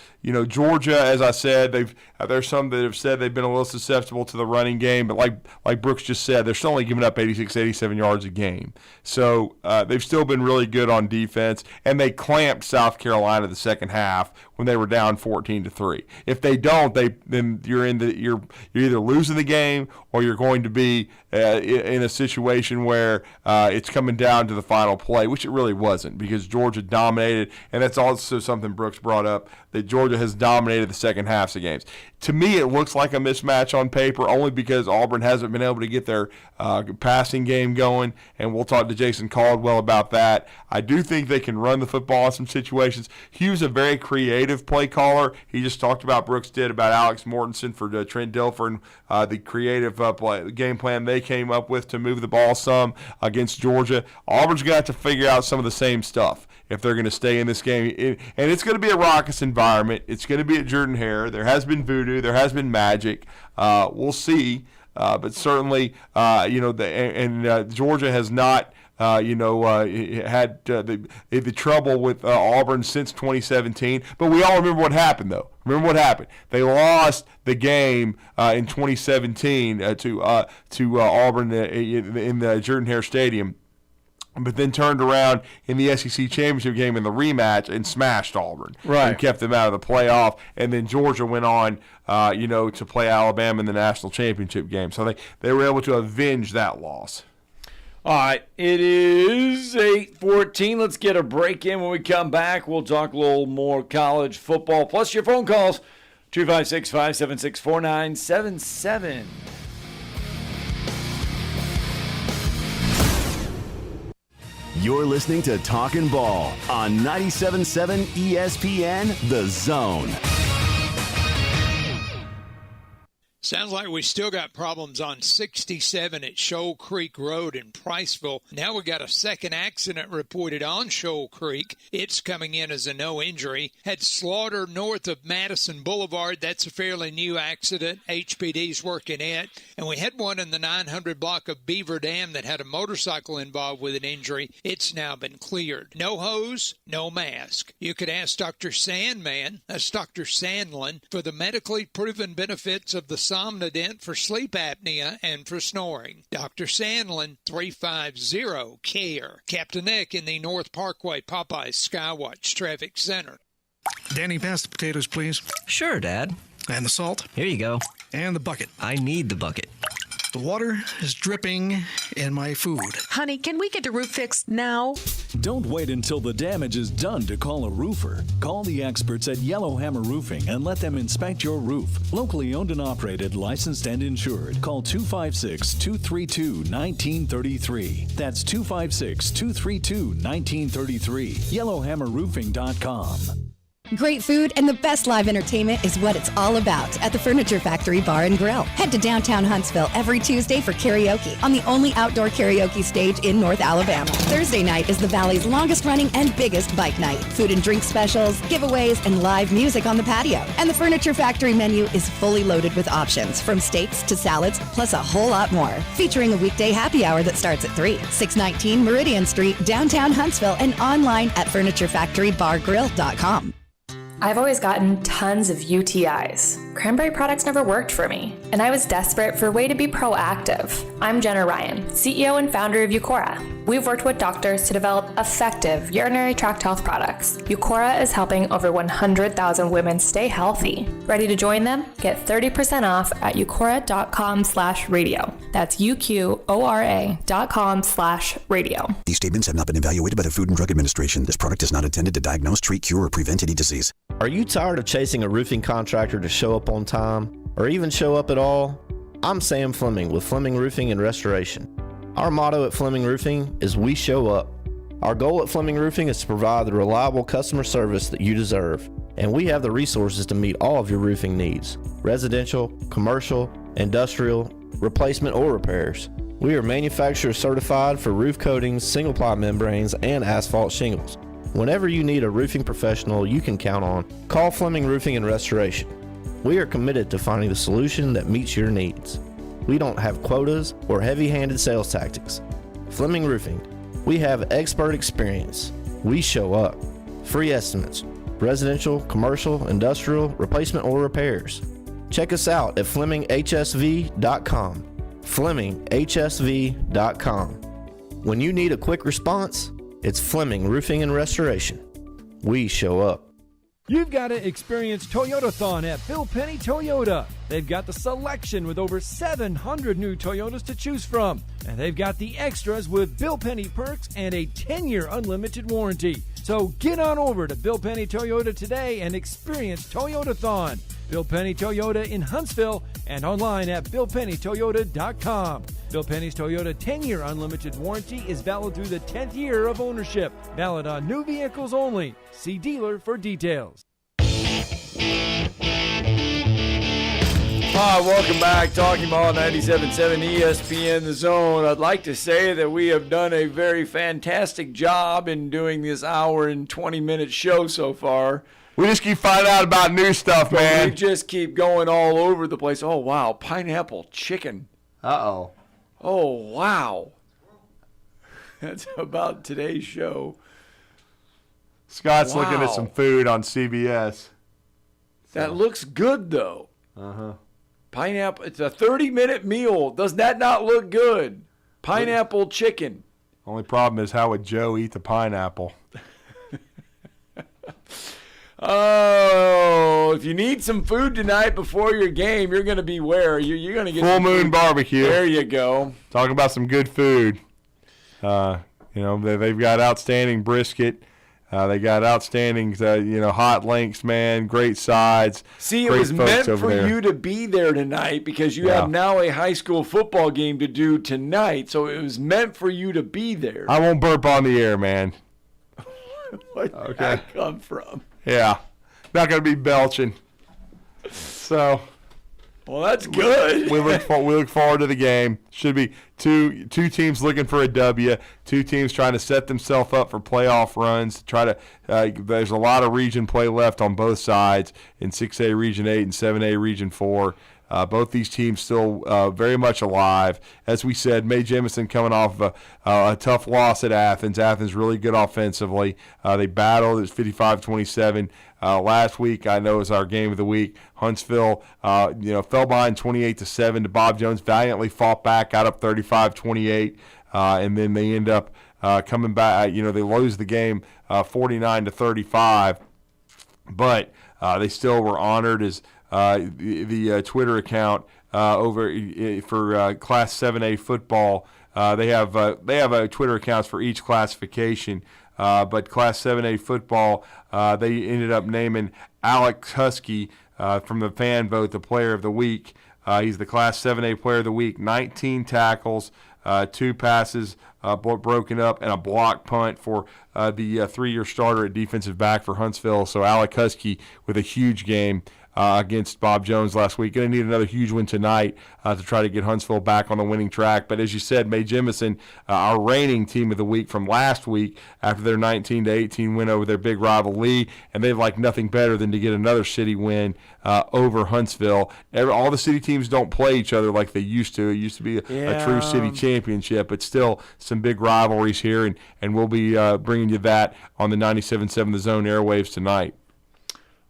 Georgia, as I said, there's some that have said they've been a little susceptible to the running game, but like Brooks just said, they're still only giving up 86, 87 yards a game. So they've still been really good on defense, and they clamped South Carolina the second half when they were down 14-3. If they don't, then you're either losing the game or you're going to be in a situation where it's coming down to the final play, which it really wasn't, because Georgia dominated, and that's also something Brooks brought up, that Georgia has dominated the second halves of games. To me, it looks like a mismatch on paper, only because Auburn hasn't been able to get their passing game going, and we'll talk to Jason Caldwell about that. I do think they can run the football in some situations. Hugh's a very creative play caller. He just talked about, Brooks did, about Alex Mortensen for Trent Dilfer and the creative game plan they came up with to move the ball some against Georgia. Auburn's going to have to figure out some of the same stuff if they're going to stay in this game. And it's going to be a raucous environment. It's going to be at Jordan-Hare. There has been voodoo. There has been magic. We'll see. But certainly, Georgia has not, had the trouble with Auburn since 2017. But we all remember what happened, though. Remember what happened. They lost the game in 2017 to Auburn in the Jordan-Hare Stadium. but then turned around in the SEC championship game in the rematch and smashed Auburn.
Right.
And kept them out of the playoff. And then Georgia went on, to play Alabama in the national championship game. So they were able to avenge that loss.
All right, it is 8:14. Let's get a break in. When we come back, we'll talk a little more college football, plus your phone calls, 256-576-4977.
You're listening to Talkin' Ball on 97.7 ESPN The Zone.
Sounds like we still got problems on 67 at Shoal Creek Road in Priceville. Now we got a second accident reported on Shoal Creek. It's coming in as a no injury. Had slaughter north of Madison Boulevard. That's a fairly new accident. HPD's working it. And we had one in the 900 block of Beaver Dam that had a motorcycle involved with an injury. It's now been cleared. No hose, no mask. You could ask Dr. Sandman, that's Dr. Sandlin, for the medically proven benefits of the Somnodent for sleep apnea and for snoring. Dr. Sandlin, 350-CARE. Captain Nick in the North Parkway Popeyes Skywatch Traffic Center.
Danny, pass the potatoes, please.
Sure, Dad.
And the salt.
Here you go.
And the bucket.
I need the bucket.
The water is dripping in my food.
Honey, can we get the roof fixed now?
Don't wait until the damage is done to call a roofer. Call the experts at Yellowhammer Roofing and let them inspect your roof. Locally owned and operated, licensed and insured. Call 256-232-1933. That's 256-232-1933. YellowhammerRoofing.com.
Great food and the best live entertainment is what it's all about at the Furniture Factory Bar and Grill. Head to downtown Huntsville every Tuesday for karaoke on the only outdoor karaoke stage in North Alabama. Thursday night is the Valley's longest running and biggest bike night. Food and drink specials, giveaways, and live music on the patio. And the Furniture Factory menu is fully loaded with options from steaks to salads, plus a whole lot more. Featuring a weekday happy hour that starts at 3. 619 Meridian Street, downtown Huntsville, and online at FurnitureFactoryBarGrill.com.
I've always gotten tons of UTIs. Cranberry products never worked for me, and I was desperate for a way to be proactive. I'm Jenna Ryan, CEO and founder of Eucora. We've worked with doctors to develop effective urinary tract health products. Eucora is helping over 100,000 women stay healthy. Ready to join them? Get 30% off at eucora.com/radio. That's UQORA.com/radio.
These statements have not been evaluated by the Food and Drug Administration. This product is not intended to diagnose, treat, cure, or prevent any disease.
Are you tired of chasing a roofing contractor to show up on time, or even show up at all? I'm Sam Fleming with Fleming Roofing and Restoration. Our motto at Fleming Roofing is we show up. Our goal at Fleming Roofing is to provide the reliable customer service that you deserve, and we have the resources to meet all of your roofing needs: residential, commercial, industrial, replacement, or repairs. We are manufacturer certified for roof coatings, single-ply membranes, and asphalt shingles. Whenever you need a roofing professional you can count on, call Fleming Roofing and Restoration. We are committed to finding the solution that meets your needs. We don't have quotas or heavy-handed sales tactics. Fleming Roofing, we have expert experience. We show up. Free estimates, residential, commercial, industrial, replacement, or repairs. Check us out at FlemingHSV.com. FlemingHSV.com. When you need a quick response, it's Fleming Roofing and Restoration. We show up.
You've got to experience Toyotathon at Bill Penny Toyota. They've got the selection with over 700 new Toyotas to choose from. And they've got the extras with Bill Penny perks and a 10-year unlimited warranty. So get on over to Bill Penny Toyota today and experience Toyotathon. Bill Penny Toyota in Huntsville and online at BillPennyToyota.com. Bill Penny's Toyota 10-year unlimited warranty is valid through the 10th year of ownership. Valid on new vehicles only. See dealer for details.
Hi, welcome back. Talking Ball 97.7 ESPN The Zone. I'd like to say that we have done a very fantastic job in doing this hour and 20-minute show so far.
We just keep finding out about new stuff, man.
We just keep going all over the place. Oh, wow. Pineapple chicken.
Uh-oh.
Oh, wow. That's about today's show.
Scott's looking at some food on CBS.
That looks good, though.
Uh-huh.
Pineapple. It's a 30-minute meal. Does that not look good? Pineapple chicken.
Only problem is, how would Joe eat the pineapple?
Oh, if you need some food tonight before your game, you're going to be where? You're going to get
Full Moon Barbecue.
There you go.
Talking about some good food. They've got outstanding brisket. They got outstanding, hot links, man. Great sides.
See, it
great
was
folks
meant
over
for
there.
you to be there tonight because you have now a high school football game to do tonight. So it was meant for you to be there.
I won't burp on the air, man.
Where did that come from?
Yeah. Not going to be belching. So.
Well, that's good.
We look forward to the game. Should be two teams looking for a W. Two teams trying to set themselves up for playoff runs. There's a lot of region play left on both sides in 6A Region 8 and 7A Region 4. Both these teams still very much alive. As we said, Mae Jemison coming off of a tough loss at Athens. Athens really good offensively. They battled. It was 55-27. Last week, I know, was our game of the week. Huntsville, fell behind 28-7 to Bob Jones. Valiantly fought back, got up 35-28, and then they end up coming back. They lose the game 49-35, but they still were honored as the Twitter account over for Class 7A football. They have Twitter accounts for each classification. But Class 7A football, they ended up naming Alex Husky from the fan vote the player of the week. He's the Class 7A player of the week. 19 tackles, 2 passes broken up, and a block punt for the 3-year starter at defensive back for Huntsville. So Alex Husky with a huge game against Bob Jones last week. Going to need another huge win tonight to try to get Huntsville back on the winning track. But as you said, Mae Jemison, our reigning team of the week from last week after their 19-18 win over their big rival Lee, and they'd like nothing better than to get another city win over Huntsville. All the city teams don't play each other like they used to. It used to be a true city championship, but still some big rivalries here, and we'll be bringing you that on the 97.7 The Zone airwaves tonight.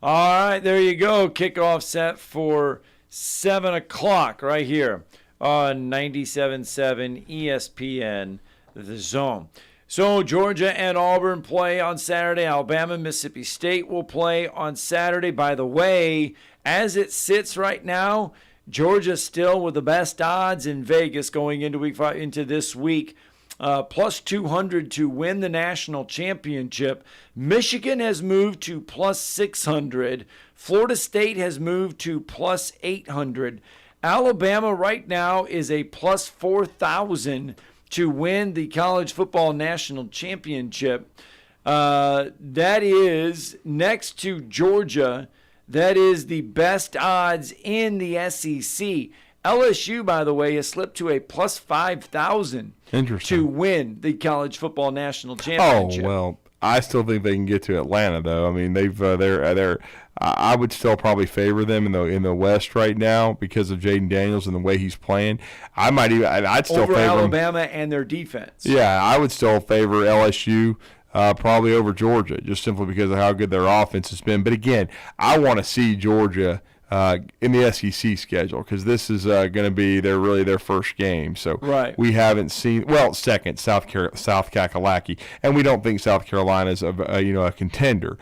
All right, there you go. Kickoff set for 7 o'clock right here on 97.7 ESPN, The Zone. So Georgia and Auburn play on Saturday. Alabama and Mississippi State will play on Saturday. By the way, as it sits right now, Georgia still with the best odds in Vegas going into this week. Plus 200 to win the national championship. Michigan has moved to plus 600. Florida State has moved to plus 800. Alabama right now is a plus 4,000 to win the college football national championship. That is next to Georgia. That is the best odds in the SEC. LSU, by the way, has slipped to a plus 5,000 to win the college football national championship.
Oh, well, I still think they can get to Atlanta, though. I mean, I would still probably favor them in the West right now because of Jaden Daniels and the way he's playing. I'd still
over
favor
Alabama and their defense.
Yeah, I would still favor LSU. Probably over Georgia, just simply because of how good their offense has been. But again, I want to see Georgia in the SEC schedule because this is going to be their first game. So we haven't seen second South Kakalaki, and we don't think South Carolina's a contender.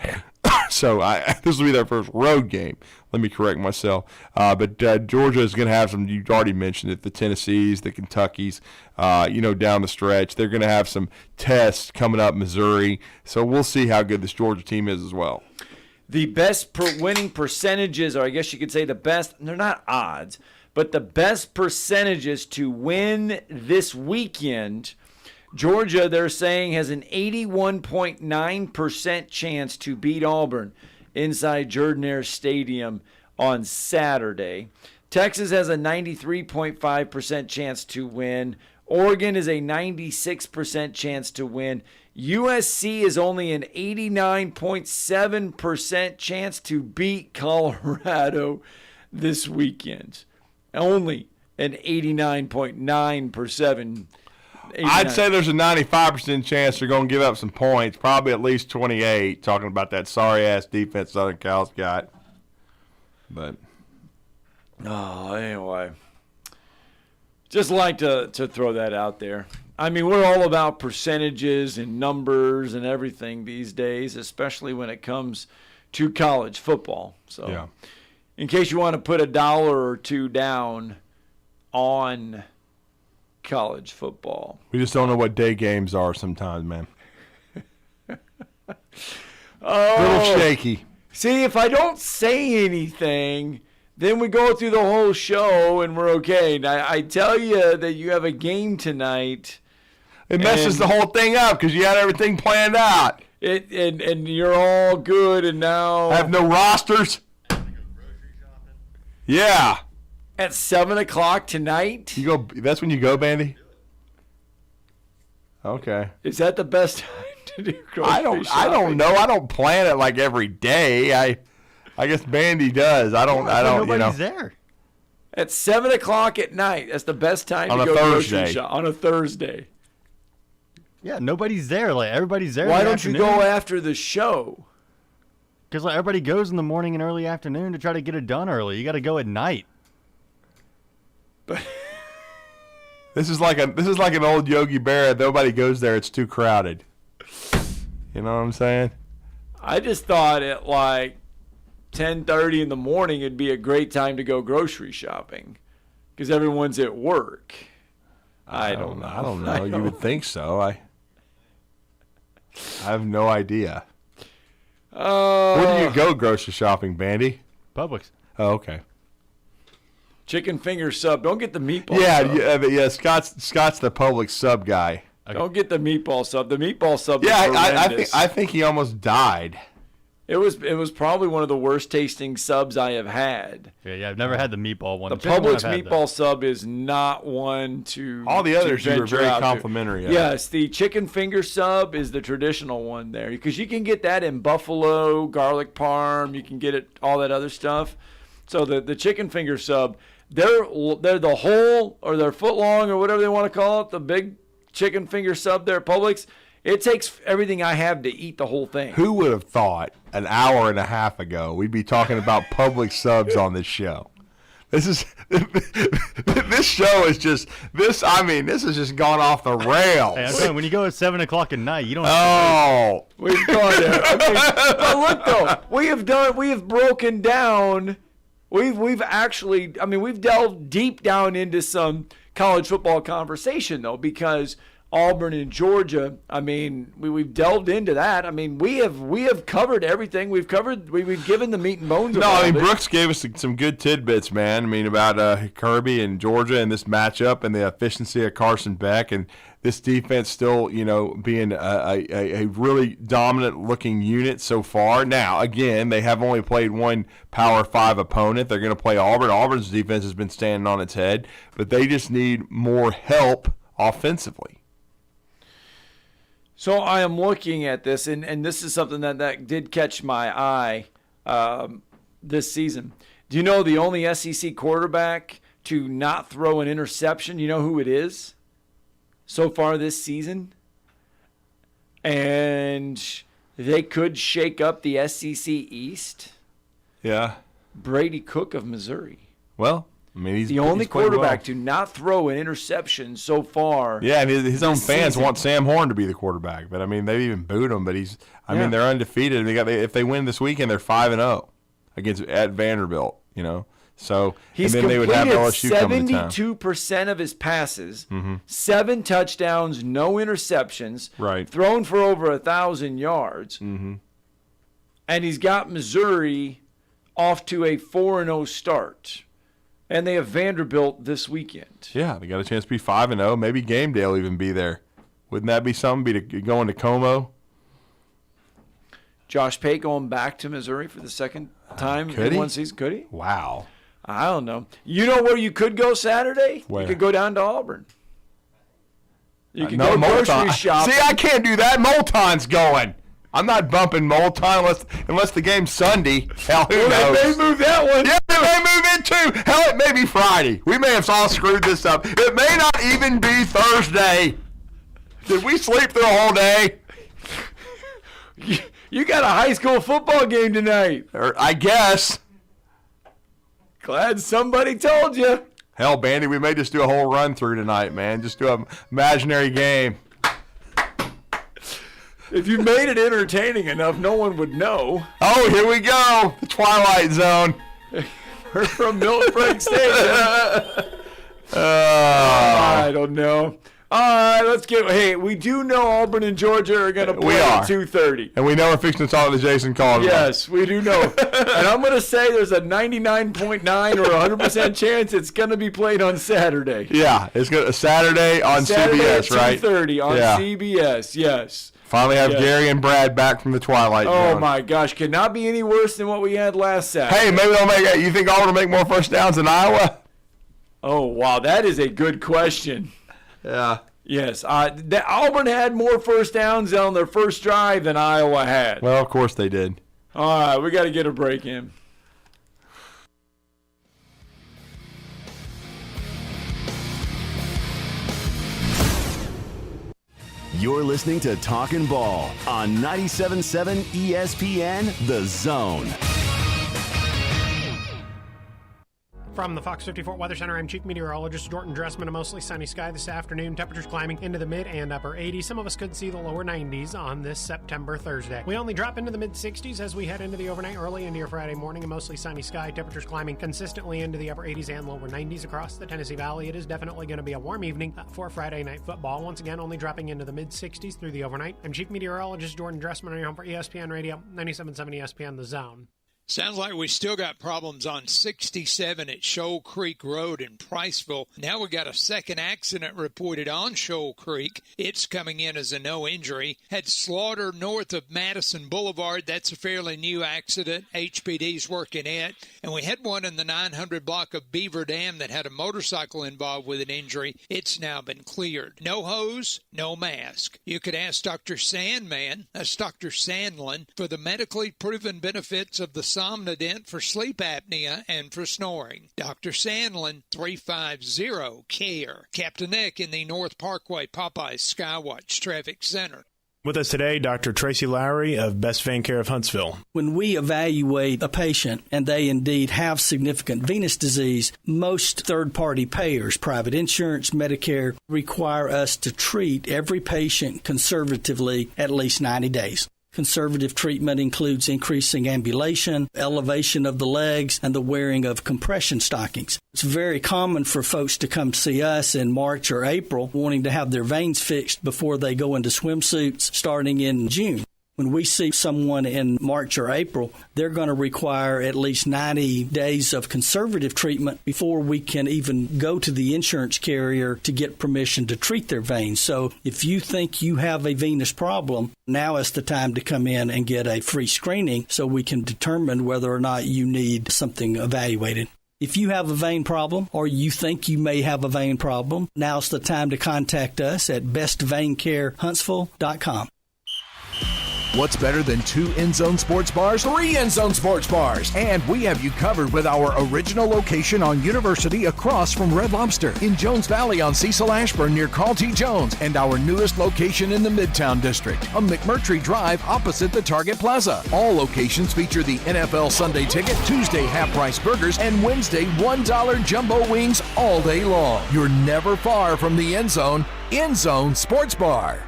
So this will be their first road game. Let me correct myself. But Georgia is going to have some. You already mentioned it. The Tennessees, the Kentuckys, down the stretch. They're going to have some tests coming up. Missouri. So we'll see how good this Georgia team is as well.
The best winning percentages, or I guess you could say the best, they're not odds, but the best percentages to win this weekend, Georgia, they're saying, has an 81.9% chance to beat Auburn inside Jordan-Hare Stadium on Saturday. Texas has a 93.5% chance to win. Oregon is a 96% chance to win. USC is only an 89.7% chance to beat Colorado this weekend. Only an 89.9%.
I'd say there's a 95% chance they're going to give up some points, probably at least 28, talking about that sorry-ass defense Southern Cal's got. But
anyway. Just like to throw that out there. I mean, we're all about percentages and numbers and everything these days, especially when it comes to college football. So in case you want to put $1 or $2 down on college football.
We just don't know what day games are sometimes, man.
Oh,
a little shaky.
See, if I don't say anything, then we go through the whole show and we're okay. Now, I tell you that you have a game tonight.
It messes the whole thing up because you had everything planned out.
And you're all good, and now
I have no rosters. Yeah.
At 7 o'clock tonight?
You go. That's when you go, Bandy? Okay.
Is that the best time to do grocery shopping?
I don't know. I don't plan it like every day. I guess Bandy does. I don't.
Nobody's there.
At 7 o'clock at night. That's the best time to go grocery shop on a Thursday.
Yeah, nobody's there. Like everybody's there.
Why don't you go after the show?
Because everybody goes in the morning and early afternoon to try to get it done early. You got to go at night.
This is like an old Yogi Berra. Nobody goes there. It's too crowded. You know what I'm saying?
I just thought at like 10:30 in the morning it'd be a great time to go grocery shopping because everyone's at work. I don't know.
I don't know. You would think so. I have no idea. Where do you go grocery shopping, Bandy?
Publix.
Oh, okay.
Chicken finger sub. Don't get the meatball sub.
Yeah. Scott's the Publix sub guy.
Don't get the meatball sub. The meatball sub.
Yeah,
is
I think he almost died.
It was probably one of the worst tasting subs I have had.
Yeah, I've never had the meatball one.
The Publix meatball sub is not one to.
All the others
you
were very complimentary.
Yes, the chicken finger sub is the traditional one there because you can get that in buffalo, garlic parm. You can get it all that other stuff. So the chicken finger sub, they're the whole or their foot long or whatever they want to call it. The big chicken finger sub there at Publix. It takes everything I have to eat the whole thing.
Who would have thought an hour and a half ago we'd be talking about Publix subs on this show? This show is just this. I mean, this has just gone off the rails.
Hey, I'm telling you, when you go at 7 o'clock at night, you don't.
Oh,
we've gone there. But look though, we have broken down. We've actually. I mean, we've delved deep down into some college football conversation though, because Auburn and Georgia. I mean, we've delved into that. I mean, we have covered everything. We've given the meat and bones.
No, I mean Brooks gave us some good tidbits, man. I mean about Kirby and Georgia and this matchup and the efficiency of Carson Beck and this defense still, being a really dominant looking unit so far. Now, again, they have only played one Power 5 opponent. They're going to play Auburn. Auburn's defense has been standing on its head, but they just need more help offensively.
So I am looking at this, and this is something that did catch my eye this season. Do you know the only SEC quarterback to not throw an interception? You know who it is so far this season? And they could shake up the SEC East.
Yeah.
Brady Cook of Missouri.
Well, I mean, he's
the only quarterback
well.
to not throw an interception so far.
Yeah, and his own fans
season.
want Sam Horn to be the quarterback, but I mean, they even booed him. But I mean, they're undefeated. If they win this weekend, they're 5-0 at Vanderbilt. So
he's
and then they would have LSU coming to town.
72% of his passes, 7 touchdowns, no interceptions,
right?
Thrown for over 1,000 yards,
and
he's got Missouri off to a 4-0 start. And they have Vanderbilt this weekend.
Yeah, they got a chance to be 5-0. Maybe game day will even be there. Wouldn't that be something? Going to Como?
Josh Pate going back to Missouri for the second time
in
one season. Could he?
Wow.
I don't know. You know where you could go Saturday?
Where?
You could go down to Auburn. You could go grocery shopping.
See, I can't do that. Moulton's going. I'm not bumping Moulton unless the game's Sunday. Hell, who knows?
They may move that one.
Yeah, they may move it too. Hell, it may be Friday. We may have all screwed this up. It may not even be Thursday. Did we sleep through a whole day?
You got a high school football game tonight.
I guess.
Glad somebody told you.
Hell, Bandy, we may just do a whole run through tonight, man. Just do an imaginary game.
If you made it entertaining enough, no one would know.
Oh, here we go. The Twilight Zone.
We're from Milton Frank Stadium. I don't know. All right, let's get. Hey, we do know Auburn and Georgia are going to play at 2:30.
And we know we're fixing to talk to Jason Caldwell.
Yes, we do know. And I'm going to say there's a 99.9 or 100% chance it's going to be played on Saturday.
Yeah, it's going to Saturday on CBS, right?
2:30 on CBS, yes.
Finally have Gary and Brad back from the Twilight Zone.
Oh, my gosh. Cannot be any worse than what we had last Saturday.
Hey, maybe they'll make it. You think Auburn will make more first downs than Iowa?
Oh, wow. That is a good question.
Yeah.
Yes. Auburn had more first downs on their first drive than Iowa had.
Well, of course they did.
All right. We got to get a break in.
You're listening to Talkin' Ball on 97.7 ESPN The Zone.
From the Fox 54 Weather Center, I'm Chief Meteorologist Jordan Dressman. A mostly sunny sky this afternoon. Temperatures climbing into the mid and upper 80s. Some of us could see the lower 90s on this September Thursday. We only drop into the mid 60s as we head into the overnight, early into your Friday morning. A mostly sunny sky. Temperatures climbing consistently into the upper 80s and lower 90s across the Tennessee Valley. It is definitely going to be a warm evening for Friday night football. Once again, only dropping into the mid 60s through the overnight. I'm Chief Meteorologist Jordan Dressman on your home for ESPN Radio, 97.7 ESPN The Zone.
Sounds like we still got problems on 67 at Shoal Creek Road in Priceville. Now we got a second accident reported on Shoal Creek. It's coming in as a no injury. Had slaughter north of Madison Boulevard. That's a fairly new accident. HPD's working it. And we had one in the 900 block of Beaver Dam that had a motorcycle involved with an injury. It's now been cleared. No hose, no mask. You could ask Dr. Sandman, that's Dr. Sandlin, for the medically proven benefits of the Somnodent for sleep apnea and for snoring. Dr. Sandlin, 350-CARE. Captain Nick in the North Parkway Popeyes Skywatch Traffic Center.
With us today, Dr. Tracy Lowery of Best Vein Care of Huntsville.
When we evaluate a patient and they indeed have significant venous disease, most third-party payers, private insurance, Medicare, require us to treat every patient conservatively at least 90 days. Conservative treatment includes increasing ambulation, elevation of the legs, and the wearing of compression stockings. It's very common for folks to come see us in March or April wanting to have their veins fixed before they go into swimsuits starting in June. When we see someone in March or April, they're going to require at least 90 days of conservative treatment before we can even go to the insurance carrier to get permission to treat their veins. So if you think you have a venous problem, now is the time to come in and get a free screening so we can determine whether or not you need something evaluated. If you have a vein problem or you think you may have a vein problem, now's the time to contact us at bestveincarehuntsville.com.
What's better than 2 end-zone sports bars?
3 end-zone sports bars.
And we have you covered with our original location on University across from Red Lobster. In Jones Valley on Cecil Ashburn near Carl T. Jones. And our newest location in the Midtown District on McMurtry Drive opposite the Target Plaza. All locations feature the NFL Sunday Ticket, Tuesday half-price burgers, and Wednesday $1 jumbo wings all day long. You're never far from the end zone. End Zone Sports Bar.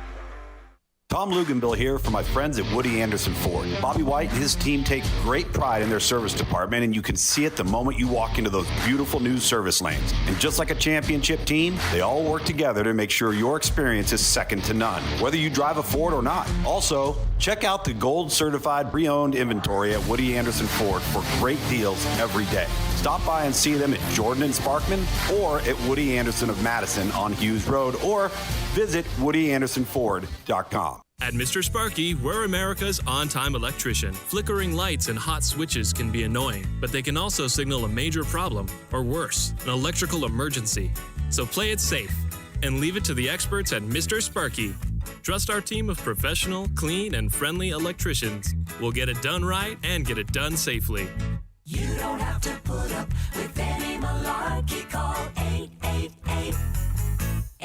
Tom Luganville here for my friends at Woody Anderson Ford. Bobby White and his team take great pride in their service department, and you can see it the moment you walk into those beautiful new service lanes. And just like a championship team, they all work together to make sure your experience is second to none, whether you drive a Ford or not. Also, check out the gold certified pre-owned inventory at Woody Anderson Ford for great deals every day. Stop by and see them at Jordan and Sparkman or at Woody Anderson of Madison on Hughes Road, or visit WoodyAndersonFord.com.
At Mr. Sparky, we're America's on-time electrician. Flickering lights and hot switches can be annoying, but they can also signal a major problem, or worse, an electrical emergency. So play it safe and leave it to the experts at Mr. Sparky. Trust our team of professional, clean, and friendly electricians. We'll get it done right and get it done safely.
You don't have to put up with any malarkey. Call 888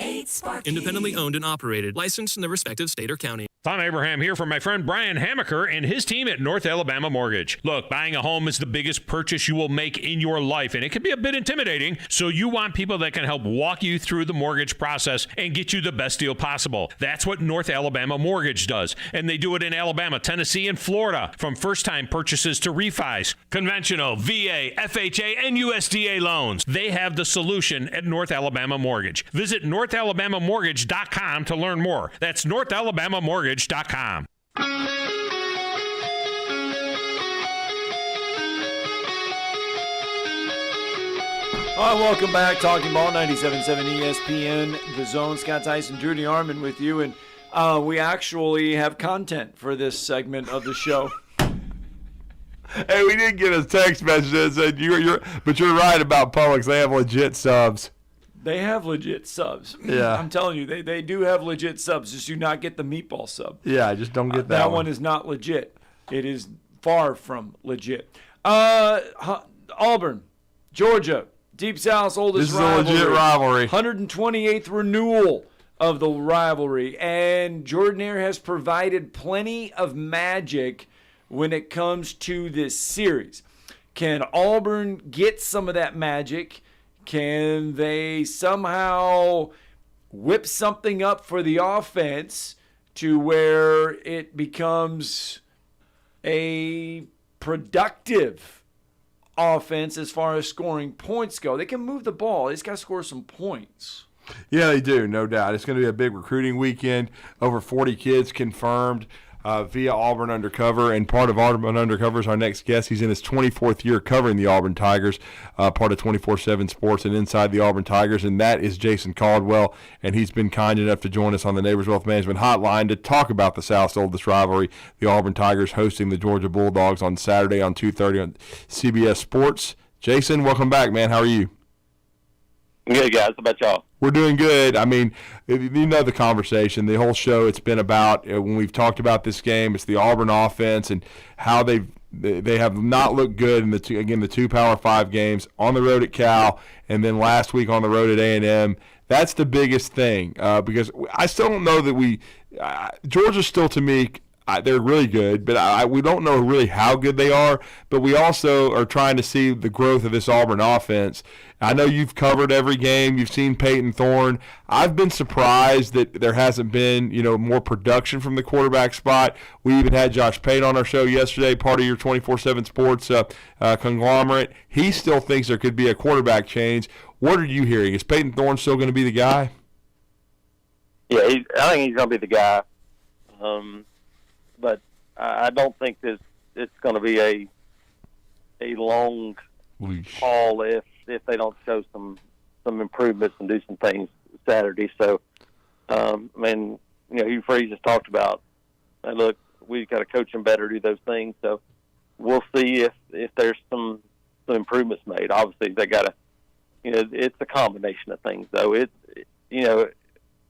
8Sparky.
Independently owned and operated. Licensed in the respective state or county.
Tom Abraham here for my friend Brian Hamaker and his team at North Alabama Mortgage. Look, buying a home is the biggest purchase you will make in your life, and it can be a bit intimidating, so you want people that can help walk you through the mortgage process and get you the best deal possible. That's what North Alabama Mortgage does, and they do it in Alabama, Tennessee, and Florida, from first-time purchases to refis, conventional, VA, FHA, and USDA loans. They have the solution at North Alabama Mortgage. Visit NorthAlabamaMortgage.com to learn more. That's NorthAlabamaMortgage.com.
All right, welcome back. Talking Ball, 97.7 ESPN, The Zone. Scott Tyson, Judy Arman with you. And we actually have content for this segment of the show.
Hey, we did get a text message that said, but you're right about Publix. They have legit subs.
They have legit subs.
Yeah.
I'm telling you, they do have legit subs. Just do not get the meatball sub.
Yeah, I just don't get that
That one is not legit. It is far from legit. Auburn, Georgia, Deep South's oldest rivalry.
This is a legit rivalry.
128th renewal of the rivalry. And Jordan-Hare has provided plenty of magic when it comes to this series. Can Auburn get some of that magic? Can they somehow whip something up for the offense to where it becomes a productive offense as far as scoring points go? They can move the ball. They just got to score some points.
Yeah, they do, no doubt. It's going to be a big recruiting weekend. Over 40 kids confirmed via Auburn Undercover, and part of Auburn Undercover is our next guest. He's in his 24th year covering the Auburn Tigers, part of 24/7 Sports and Inside the Auburn Tigers, and that is Jason Caldwell, and he's been kind enough to join us on the Neighbors Wealth Management Hotline to talk about the South's oldest rivalry, the Auburn Tigers hosting the Georgia Bulldogs on Saturday on 2:30 on CBS Sports. Jason, welcome back, man. How are you?
Good, guys. How about y'all?
We're doing good. I mean, you know the conversation, the whole show, it's been about, when we've talked about this game, it's the Auburn offense and how they have not looked good in the two Power 5 games, on the road at Cal, and then last week on the road at A&M. That's the biggest thing, because I still don't know that Georgia still, to me, they're really good, but we don't know really how good they are. But we also are trying to see the growth of this Auburn offense. I know you've covered every game. You've seen Peyton Thorne. I've been surprised that there hasn't been, more production from the quarterback spot. We even had Josh Payne on our show yesterday, part of your 24/7 Sports conglomerate. He still thinks there could be a quarterback change. What are you hearing? Is Peyton Thorne still going to be the guy?
Yeah, I think he's going to be the guy. But I don't think it's going to be a long haul if they don't show some improvements and do some things Saturday. So, Hugh Freeze has talked about, look, we've got to coach them better, do those things. So we'll see if there's some improvements made. Obviously, they got to, it's a combination of things, though.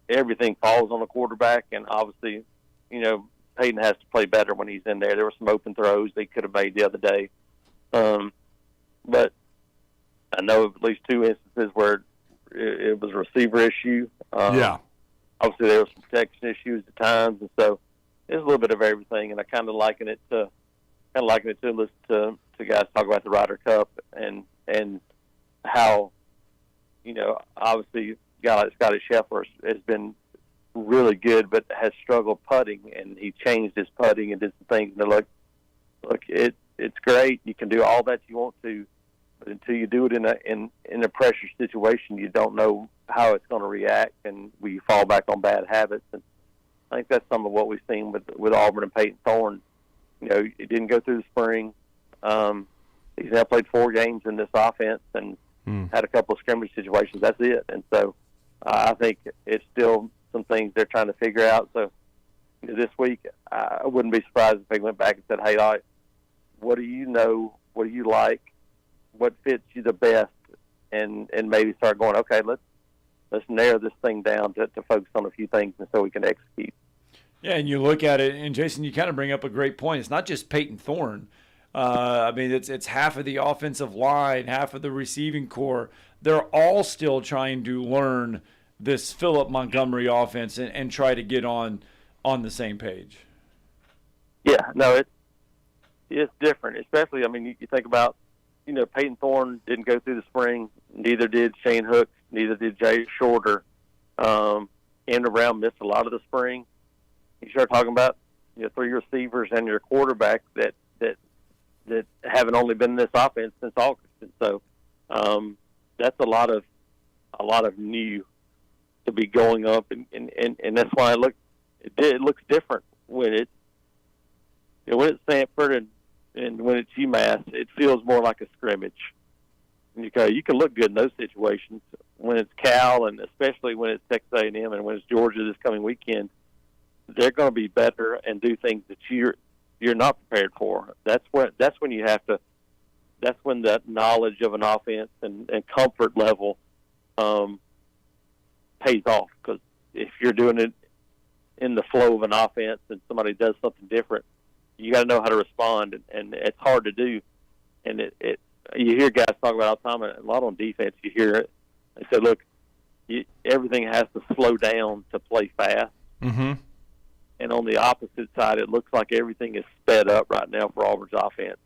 Everything falls on the quarterback, and obviously, Peyton has to play better when he's in there. There were some open throws they could have made the other day. But I know of at least two instances where it was a receiver issue.
Yeah.
Obviously, there were some protection issues at times, and so it's a little bit of everything. And I kind of liken it to listen to guys talk about the Ryder Cup and how, obviously, a guy like Scotty Scheffler has been really good, but has struggled putting, and he changed his putting and did some things. And look, it's great. You can do all that you want to, but until you do it in a pressure situation, you don't know how it's going to react, and we fall back on bad habits. And I think that's some of what we've seen with Auburn and Peyton Thorne. It didn't go through the spring. He's now played 4 games in this offense and had a couple of scrimmage situations. That's it. And so I think it's still some things they're trying to figure out. So this week, I wouldn't be surprised if they went back and said, hey, what do you know? What do you like? What fits you the best? And maybe start going, okay, let's narrow this thing down to focus on a few things and so we can execute.
Yeah, and you look at it, and Jason, you kind of bring up a great point. It's not just Peyton Thorne. It's half of the offensive line, half of the receiving core. They're all still trying to learn this Philip Montgomery offense and try to get on the same page?
Yeah, no, it's different. Especially, I mean, you think about, Peyton Thorne didn't go through the spring. Neither did Shane Hook. Neither did Jay Shorter. Andrew Brown missed a lot of the spring. You start talking about, 3 receivers and your quarterback that haven't only been in this offense since August. And so that's a lot of new to be going up, and that's why it looks different when it's Sanford and when it's UMass. It feels more like a scrimmage. Because you can look good in those situations. When it's Cal, and especially when it's Texas A&M, and when it's Georgia this coming weekend, they're going to be better and do things that you're not prepared for. That's when you have to. That's when that knowledge of an offense and comfort level pays off. Because if you're doing it in the flow of an offense and somebody does something different, you got to know how to respond, and it's hard to do. And you hear guys talk about all the time, a lot on defense. You hear it. They say, look, everything has to slow down to play fast.
Mm-hmm.
And on the opposite side, it looks like everything is sped up right now for Auburn's offense.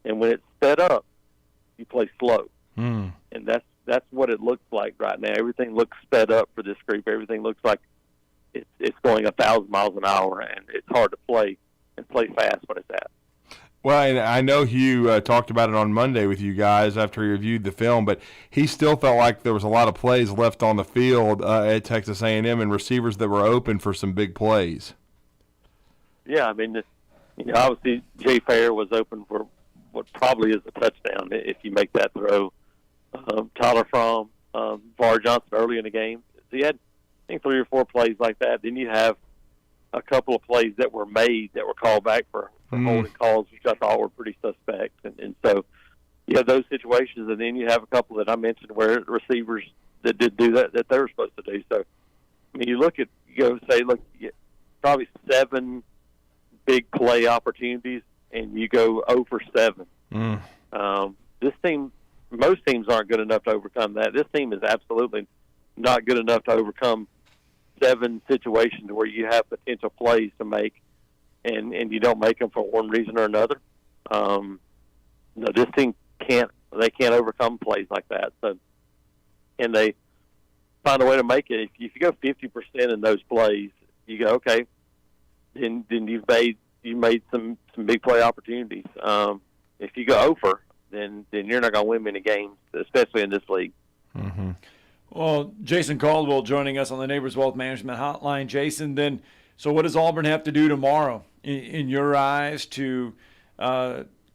And when it's sped up, you play slow.
Mm.
And that's what it looks like right now. Everything looks sped up for this group. Everything looks like it's going 1,000 miles an hour, and it's hard to play fast when it's at.
Well, and I know Hugh talked about it on Monday with you guys after he reviewed the film, but he still felt like there was a lot of plays left on the field at Texas A&M and receivers that were open for some big plays.
Yeah, I mean, obviously Jay Fair was open for what probably is a touchdown if you make that throw. Tyler Fromm, Var Johnson early in the game. So you had, I think, 3 or 4 plays like that. Then you have a couple of plays that were made that were called back for holding calls, which I thought were pretty suspect. And so you have those situations, and then you have a couple that I mentioned where receivers that did do that they were supposed to do. So, I mean, you go say, look, probably 7 big play opportunities, and you go 0 for 7. This team, most teams aren't good enough to overcome that. This team is absolutely not good enough to overcome 7 situations where you have potential plays to make, and you don't make them for one reason or another. No, this team can't overcome plays like that. So, and they find a way to make it. If you go 50% in those plays, you go, okay, then you made some big play opportunities. If you go over, then you're not going to win many games, especially in this league.
Mm-hmm.
Well, Jason Caldwell joining us on the Neighbors Wealth Management Hotline. Jason, then, so what does Auburn have to do tomorrow, in your eyes, to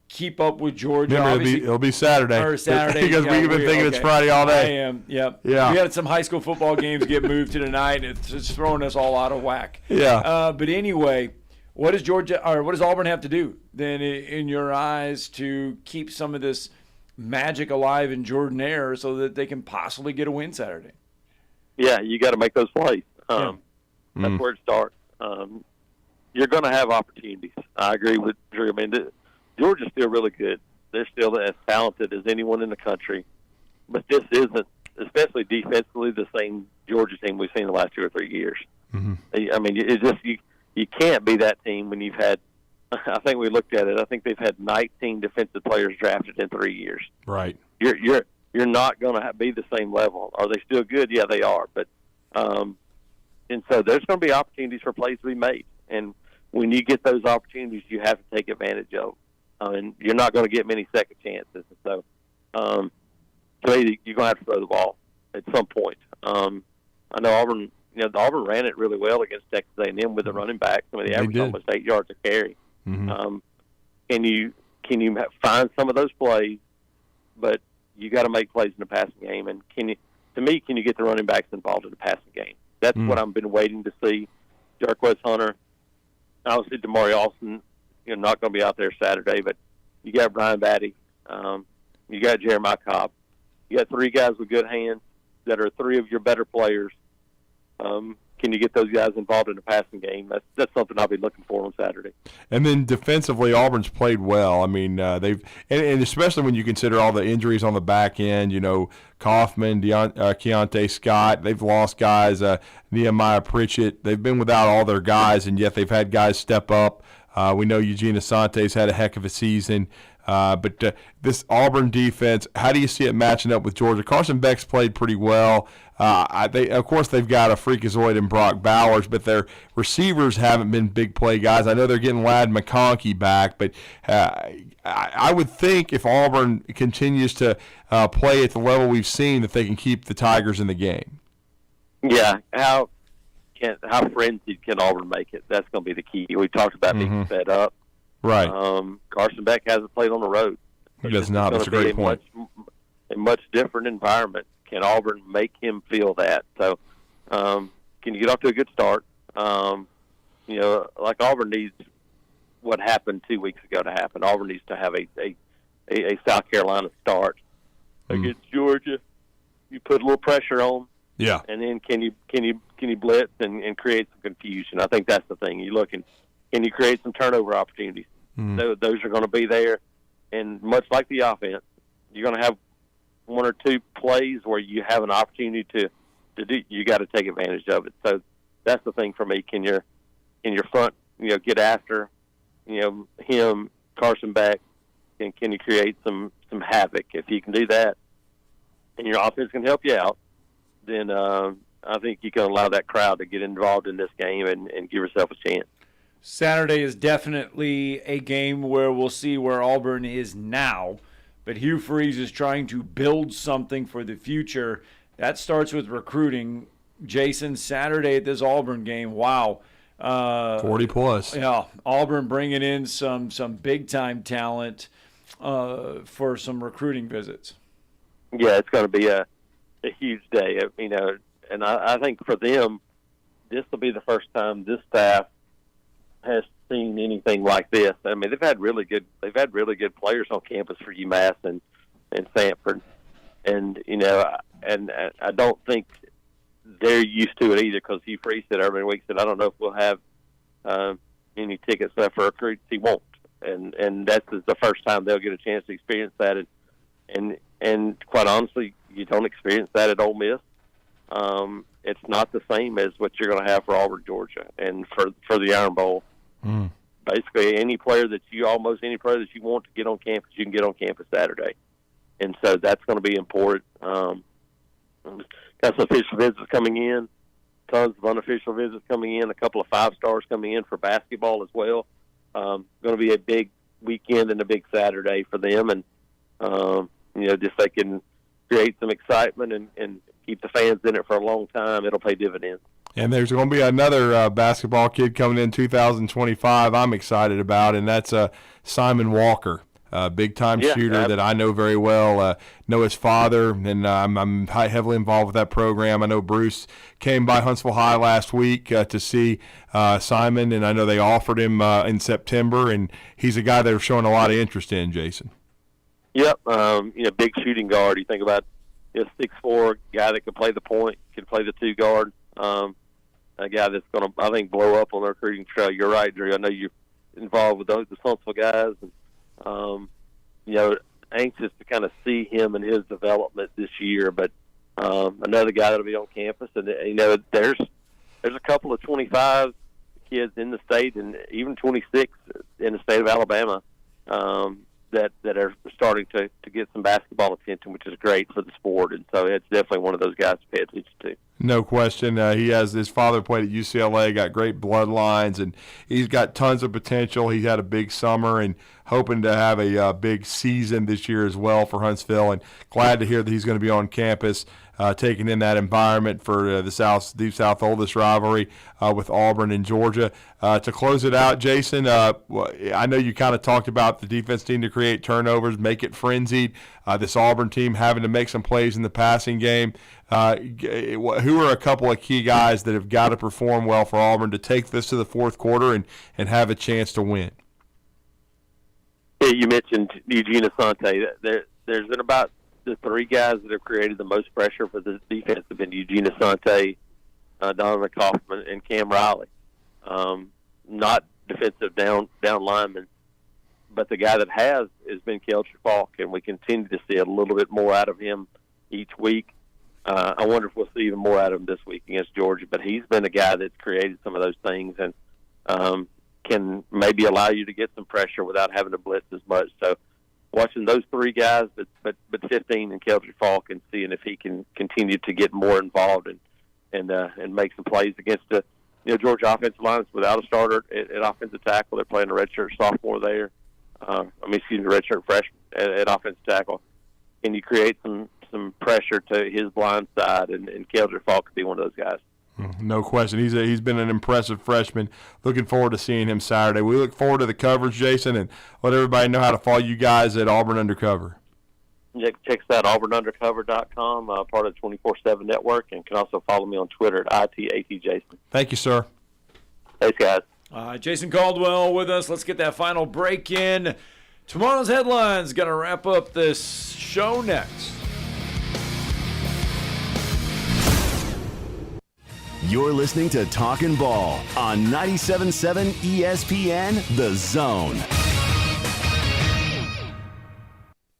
keep up with Georgia?
Remember, it'll be Saturday.
Or Saturday.
Because we've been thinking it's Friday all day.
I am, yep.
Yeah.
We had some high school football games get moved to tonight. It's throwing us all out of whack.
Yeah.
But anyway, what does Auburn have to do, then, in your eyes, to keep some of this magic alive in Jordan-Hare so that they can possibly get a win Saturday?
Yeah, you got to make those plays. That's where it starts. You're going to have opportunities. I agree with Drew. I mean, Georgia's still really good. They're still as talented as anyone in the country. But this isn't, especially defensively, the same Georgia team we've seen the last 2 or 3 years.
Mm-hmm.
I mean, it's just you can't be that team when you've had, I think we looked at it, I think they've had 19 defensive players drafted in 3 years.
Right.
You're not going to be the same level. Are they still good? Yeah, they are. But and so there's going to be opportunities for plays to be made. And when you get those opportunities, you have to take advantage of them. And you're not going to get many second chances. And so you're going to have to throw the ball at some point. I know Auburn, Auburn ran it really well against Texas A&M with the running backs. I mean, they averaged almost 8 yards a carry.
Mm-hmm.
Can you find some of those plays? But you got to make plays in the passing game. And can you get the running backs involved in the passing game? That's what I've been waiting to see. Jarquez Hunter, obviously Damari Austin, not going to be out there Saturday, but you got Brian Batty, you got Jeremiah Cobb, you got 3 guys with good hands that are 3 of your better players. can you get those guys involved in the passing game? That's something I'll be looking for on Saturday.
And then defensively, Auburn's played well. I mean, they've and especially when you consider all the injuries on the back end. You know, Kaufman, Keontae Scott. They've lost guys. Nehemiah Pritchett. They've been without all their guys, and yet they've had guys step up. We know Eugene Asante's had a heck of a season. But this Auburn defense, how do you see it matching up with Georgia? Carson Beck's played pretty well. Of course, they've got a freakazoid in Brock Bowers, but their receivers haven't been big play guys. I know they're getting Ladd McConkey back, but I would think if Auburn continues to play at the level we've seen, that they can keep the Tigers in the game.
Yeah, how frenzied can Auburn make it? That's going to be the key. We talked about being fed up.
Right.
Carson Beck hasn't played on the road.
He does not. That's a great point.
A much different environment. Can Auburn make him feel that? So, can you get off to a good start? You know, like Auburn needs what happened 2 weeks ago to happen. Auburn needs to have a South Carolina start against Georgia. You put a little pressure on.
Yeah.
And then can you blitz and create some confusion? I think that's the thing. You look and can you create some turnover opportunities? Those are going to be there. And much like the offense, you're going to have one or two plays where you have an opportunity to do. You got to take advantage of it. So that's the thing for me. Can your front, get after, him, Carson Beck, and can you create some havoc? If you can do that, and your offense can help you out, then I think you can allow that crowd to get involved in this game and give yourself a chance.
Saturday is definitely a game where we'll see where Auburn is now, but Hugh Freeze is trying to build something for the future. That starts with recruiting. Jason, Saturday at this Auburn game, wow.
40 plus.
Yeah, Auburn bringing in some big-time talent for some recruiting visits.
Yeah, it's going to be a huge day, and I think for them, this will be the first time this staff has seen anything like this. I mean, they've had really good players on campus for UMass and Sanford, and and I don't think they're used to it either, because Hugh Freeze said every week I don't know if we'll have any tickets left for recruits. He won't, and that's the first time they'll get a chance to experience that, and quite honestly, you don't experience that at Ole Miss. It's not the same as what you're going to have for Auburn, Georgia, and for the Iron Bowl. Basically, any player that you want to get on campus, you can get on campus Saturday, and so that's going to be important. Got some official visits coming in, tons of unofficial visits coming in, a couple of 5-stars coming in for basketball as well. Going to be a big weekend and a big Saturday for them, and just they can create some excitement and keep the fans in it for a long time. It'll pay dividends.
And there's going to be another basketball kid coming in 2025 I'm excited about, and that's Simon Walker, a big-time shooter that I know very well, know his father, and I'm heavily involved with that program. I know Bruce came by Huntsville High last week to see Simon, and I know they offered him in September, and he's a guy they're showing a lot of interest in, Jason.
Yep, big shooting guard. You think about a 6'4" guy that can play the point, can play the 2 guard. A guy that's going to, I think, blow up on the recruiting trail. You're right, Drew. I know you're involved with the Huntsville guys, and anxious to kind of see him and his development this year. But another guy that'll be on campus, and there's a couple of 25 kids in the state, and even 26 in the state of Alabama that are starting to get some basketball attention, which is great for the sport. And so it's definitely one of those guys to pay attention to.
No question. He has his father played at UCLA, got great bloodlines, and he's got tons of potential. He had a big summer and hoping to have a big season this year as well for Huntsville. And glad to hear that he's going to be on campus, taking in that environment for the Deep South oldest rivalry with Auburn and Georgia. To close it out, Jason, I know you kind of talked about the defense needing to create turnovers, make it frenzied. This Auburn team having to make some plays in the passing game. Who are a couple of key guys that have got to perform well for Auburn to take this to the fourth quarter and have a chance to win?
Yeah, you mentioned Eugene Asante. There's been about the 3 guys that have created the most pressure for the defense have been Eugene Asante, Donovan Kaufman, and Cam Riley. Not defensive down linemen, but the guy that has been Keldrick Falk, and we continue to see a little bit more out of him each week. I wonder if we'll see even more out of him this week against Georgia, but he's been a guy that's created some of those things and can maybe allow you to get some pressure without having to blitz as much. So watching those three guys, but 15 and Keldrick Falk, and seeing if he can continue to get more involved and make some plays against the Georgia offensive line is without a starter at offensive tackle. They're playing a redshirt sophomore there. Redshirt freshman at offensive tackle. Can you create some pressure to his blind side? And Keldrick Falk could be one of those guys.
No question. He's been an impressive freshman. Looking forward to seeing him Saturday. We look forward to the coverage, Jason, and let everybody know how to follow you guys at Auburn Undercover.
Yeah, check us out, auburnundercover.com, part of the 24/7 network, and can also follow me on Twitter at ITATJason.
Thank you, sir.
Thanks, guys.
Jason Caldwell with us. Let's get that final break in. Tomorrow's headlines going to wrap up this show next.
You're listening to Talkin' Ball on 97.7 ESPN, The Zone.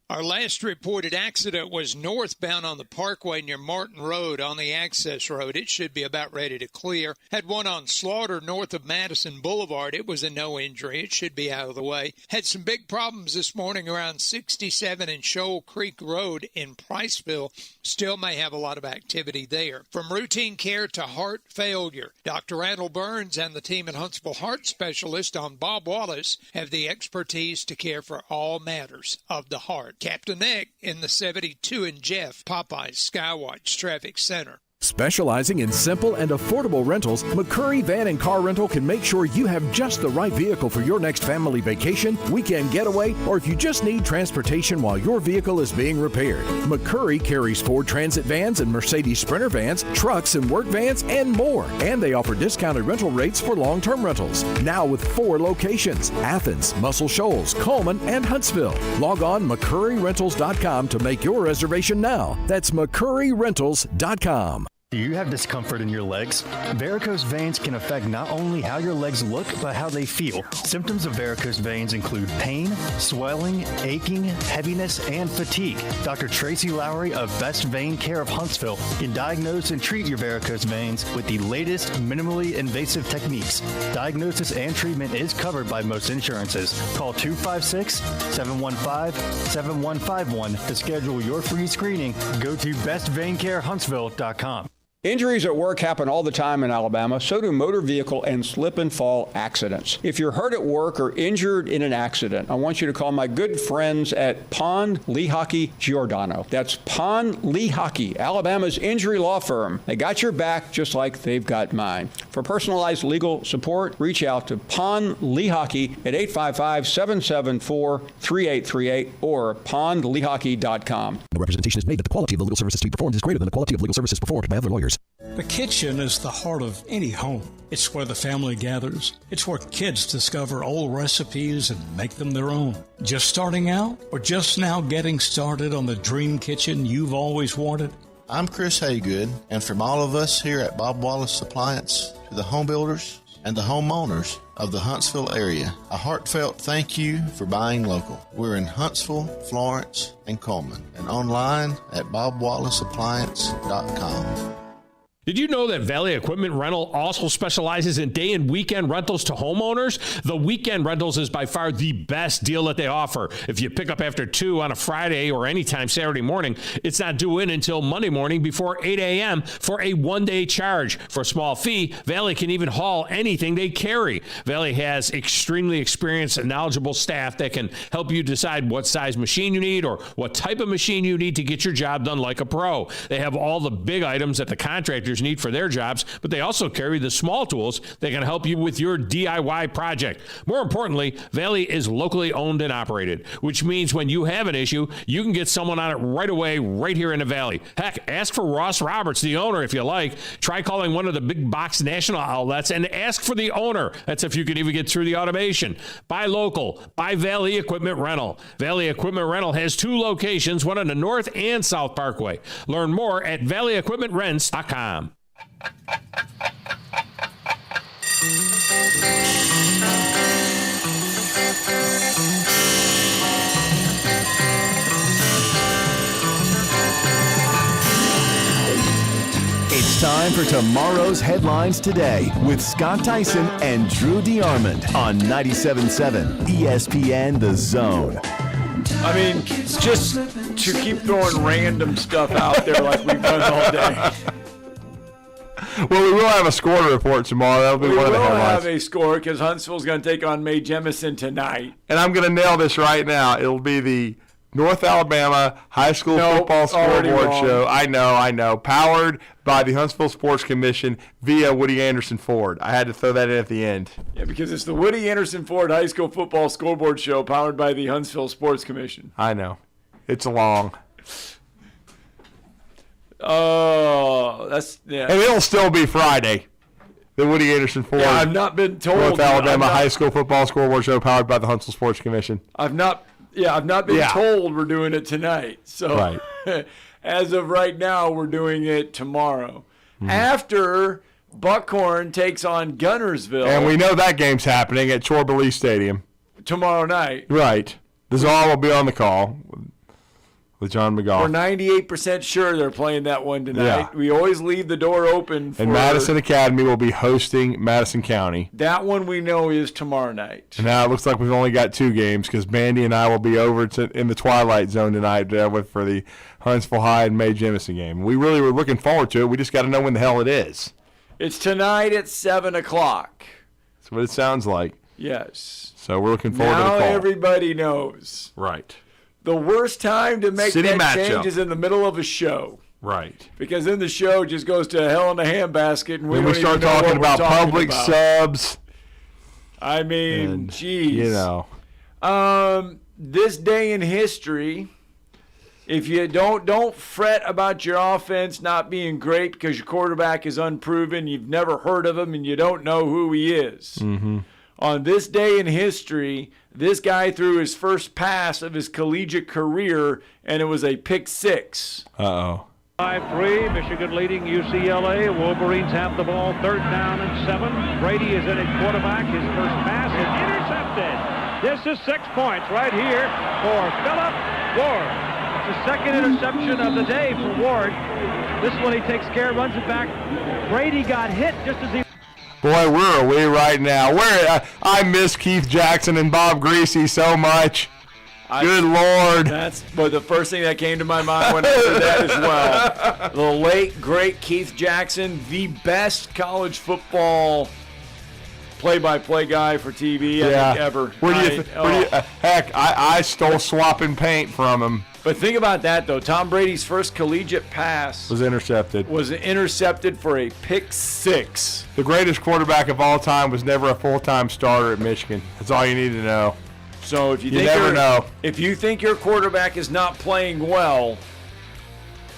Our last reported accident was northbound on the Parkway near Martin Road on the access road. It should be about ready to clear. Had one on Slaughter north of Madison Boulevard. It was a no injury. It should be out of the way. Had some big problems this morning around 67 and Shoal Creek Road in Priceville. Still may have a lot of activity there. From routine care to heart failure, Dr. Randall Burns and the team at Huntsville Heart Specialist on Bob Wallace have the expertise to care for all matters of the heart. Captain Nick in the 72 and Jeff, Popeyes Skywatch Traffic Center.
Specializing in simple and affordable rentals, McCurry Van and Car Rental can make sure you have just the right vehicle for your next family vacation, weekend getaway, or if you just need transportation while your vehicle is being repaired. McCurry carries Ford Transit vans and Mercedes Sprinter vans, trucks and work vans, and more. And they offer discounted rental rates for long-term rentals. Now with 4 locations: Athens, Muscle Shoals, Coleman, and Huntsville. Log on McCurryRentals.com to make your reservation now. That's McCurryRentals.com.
Do you have discomfort in your legs? Varicose veins can affect not only how your legs look, but how they feel. Symptoms of varicose veins include pain, swelling, aching, heaviness, and fatigue. Dr. Tracy Lowery of Best Vein Care of Huntsville can diagnose and treat your varicose veins with the latest minimally invasive techniques. Diagnosis and treatment is covered by most insurances. Call 256-715-7151 to schedule your free screening. Go to bestveincarehuntsville.com.
Injuries at work happen all the time in Alabama. So do motor vehicle and slip and fall accidents. If you're hurt at work or injured in an accident, I want you to call my good friends at Pond Lehocky Giordano. That's Pond Lehocky, Alabama's injury law firm. They got your back just like they've got mine. For personalized legal support, reach out to Pond Lehocky at 855-774-3838 or pondlehocky.com.
No representation is made that the quality of the legal services to be performed is greater than the quality of legal services performed by other lawyers.
The kitchen is the heart of any home. It's where the family gathers. It's where kids discover old recipes and make them their own. Just starting out or just now getting started on the dream kitchen you've always wanted?
I'm Chris Haygood, and from all of us here at Bob Wallace Appliance to the home builders and the homeowners of the Huntsville area, a heartfelt thank you for buying local. We're in Huntsville, Florence, and Coleman, and online at bobwallaceappliance.com.
Did you know that Valley Equipment Rental also specializes in day and weekend rentals to homeowners? The weekend rentals is by far the best deal that they offer. If you pick up after 2 on a Friday or anytime Saturday morning, it's not due in until Monday morning before 8 a.m. for a one-day charge. For a small fee, Valley can even haul anything they carry. Valley has extremely experienced and knowledgeable staff that can help you decide what size machine you need or what type of machine you need to get your job done like a pro. They have all the big items that the contractors need for their jobs, but they also carry the small tools that can help you with your DIY project. More importantly, Valley is locally owned and operated, which means when you have an issue, you can get someone on it right away, right here in the Valley. Heck, ask for Ross Roberts, the owner, if you like. Try calling one of the big box national outlets and ask for the owner. That's if you can even get through the automation. Buy local. Buy Valley Equipment Rental. Valley Equipment Rental has 2 locations, one on the North and South Parkway. Learn more at valleyequipmentrents.com.
It's time for tomorrow's headlines today with Scott Tyson and Drew DeArmond on 97.7 ESPN The Zone.
I mean, just to keep throwing random stuff out there like we've done all day.
Well, we will have a score report tomorrow. That'll be one of the headlines.
We will have a score because Huntsville's going to take on Mae Jemison tonight.
And I'm going to nail this right now. It'll be the North Alabama High School Football Scoreboard Show. I know. Powered by the Huntsville Sports Commission via Woody Anderson Ford. I had to throw that in at the end.
Yeah, because it's the Woody Anderson Ford High School Football Scoreboard Show powered by the Huntsville Sports Commission.
I know. It's long.
Oh, that's, yeah.
And it'll still be Friday. The Woody Anderson Ford.
Yeah, I've not been told.
North Alabama High School Football Scoreboard Show powered by the Huntsville Sports Commission.
I've not been told we're doing it tonight. So
right.
As of right now, we're doing it tomorrow. Mm-hmm. After Buckhorn takes on Gunnersville.
And we know that game's happening at Chorba-Lee Stadium.
Tomorrow night.
Right. The Czar will be on the call with John McGough.
We're 98% sure they're playing that one tonight.
Yeah.
We always leave the door open for...
And Madison Academy will be hosting Madison County.
That one we know is tomorrow night.
And now it looks like we've only got 2 games because Bandy and I will be over in the Twilight Zone tonight for the Huntsville High and Mae Jemison game. We really were looking forward to it. We just got to know when the hell it is.
It's tonight at 7 o'clock.
That's what it sounds like.
Yes.
So we're looking forward to the call.
Now everybody knows.
Right.
The worst time to make
City
that
matchup.
change is in the middle of a show.
Right.
Because then the show just goes to hell in a handbasket, and
when we start talking about public subs.
I mean, geez.
You know.
This day in history, if you don't fret about your offense not being great because your quarterback is unproven, you've never heard of him, and you don't know who he is.
Mm-hmm.
On this day in history, this guy threw his first pass of his collegiate career, and it was a pick 6.
Uh-oh.
5-3, Michigan leading UCLA. Wolverines have the ball, 3rd down and 7. Brady is in at quarterback. His first pass is intercepted. This is 6 points right here for Phillip Ward. It's the second interception of the day for Ward. This one he takes care, runs it back. Brady got hit just as he...
Boy, where are we right now? I miss Keith Jackson and Bob Greasy so much. Good Lord.
That's the first thing that came to my mind when I heard that as well. The late, great Keith Jackson, the best college football play-by-play guy for TV I think ever.
Heck, I stole swapping paint from him.
But think about that, though. Tom Brady's first collegiate pass
was intercepted
for a pick 6.
The greatest quarterback of all time was never a full-time starter at Michigan. That's all you need to know.
So if you
never know.
If you think your quarterback is not playing well,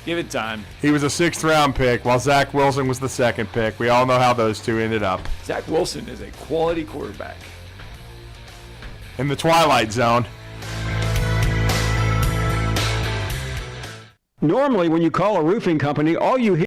give it time.
He was a 6th-round pick, while Zach Wilson was the 2nd pick. We all know how those two ended up.
Zach Wilson is a quality quarterback.
In the Twilight Zone.
Normally, when you call a roofing company, all you hear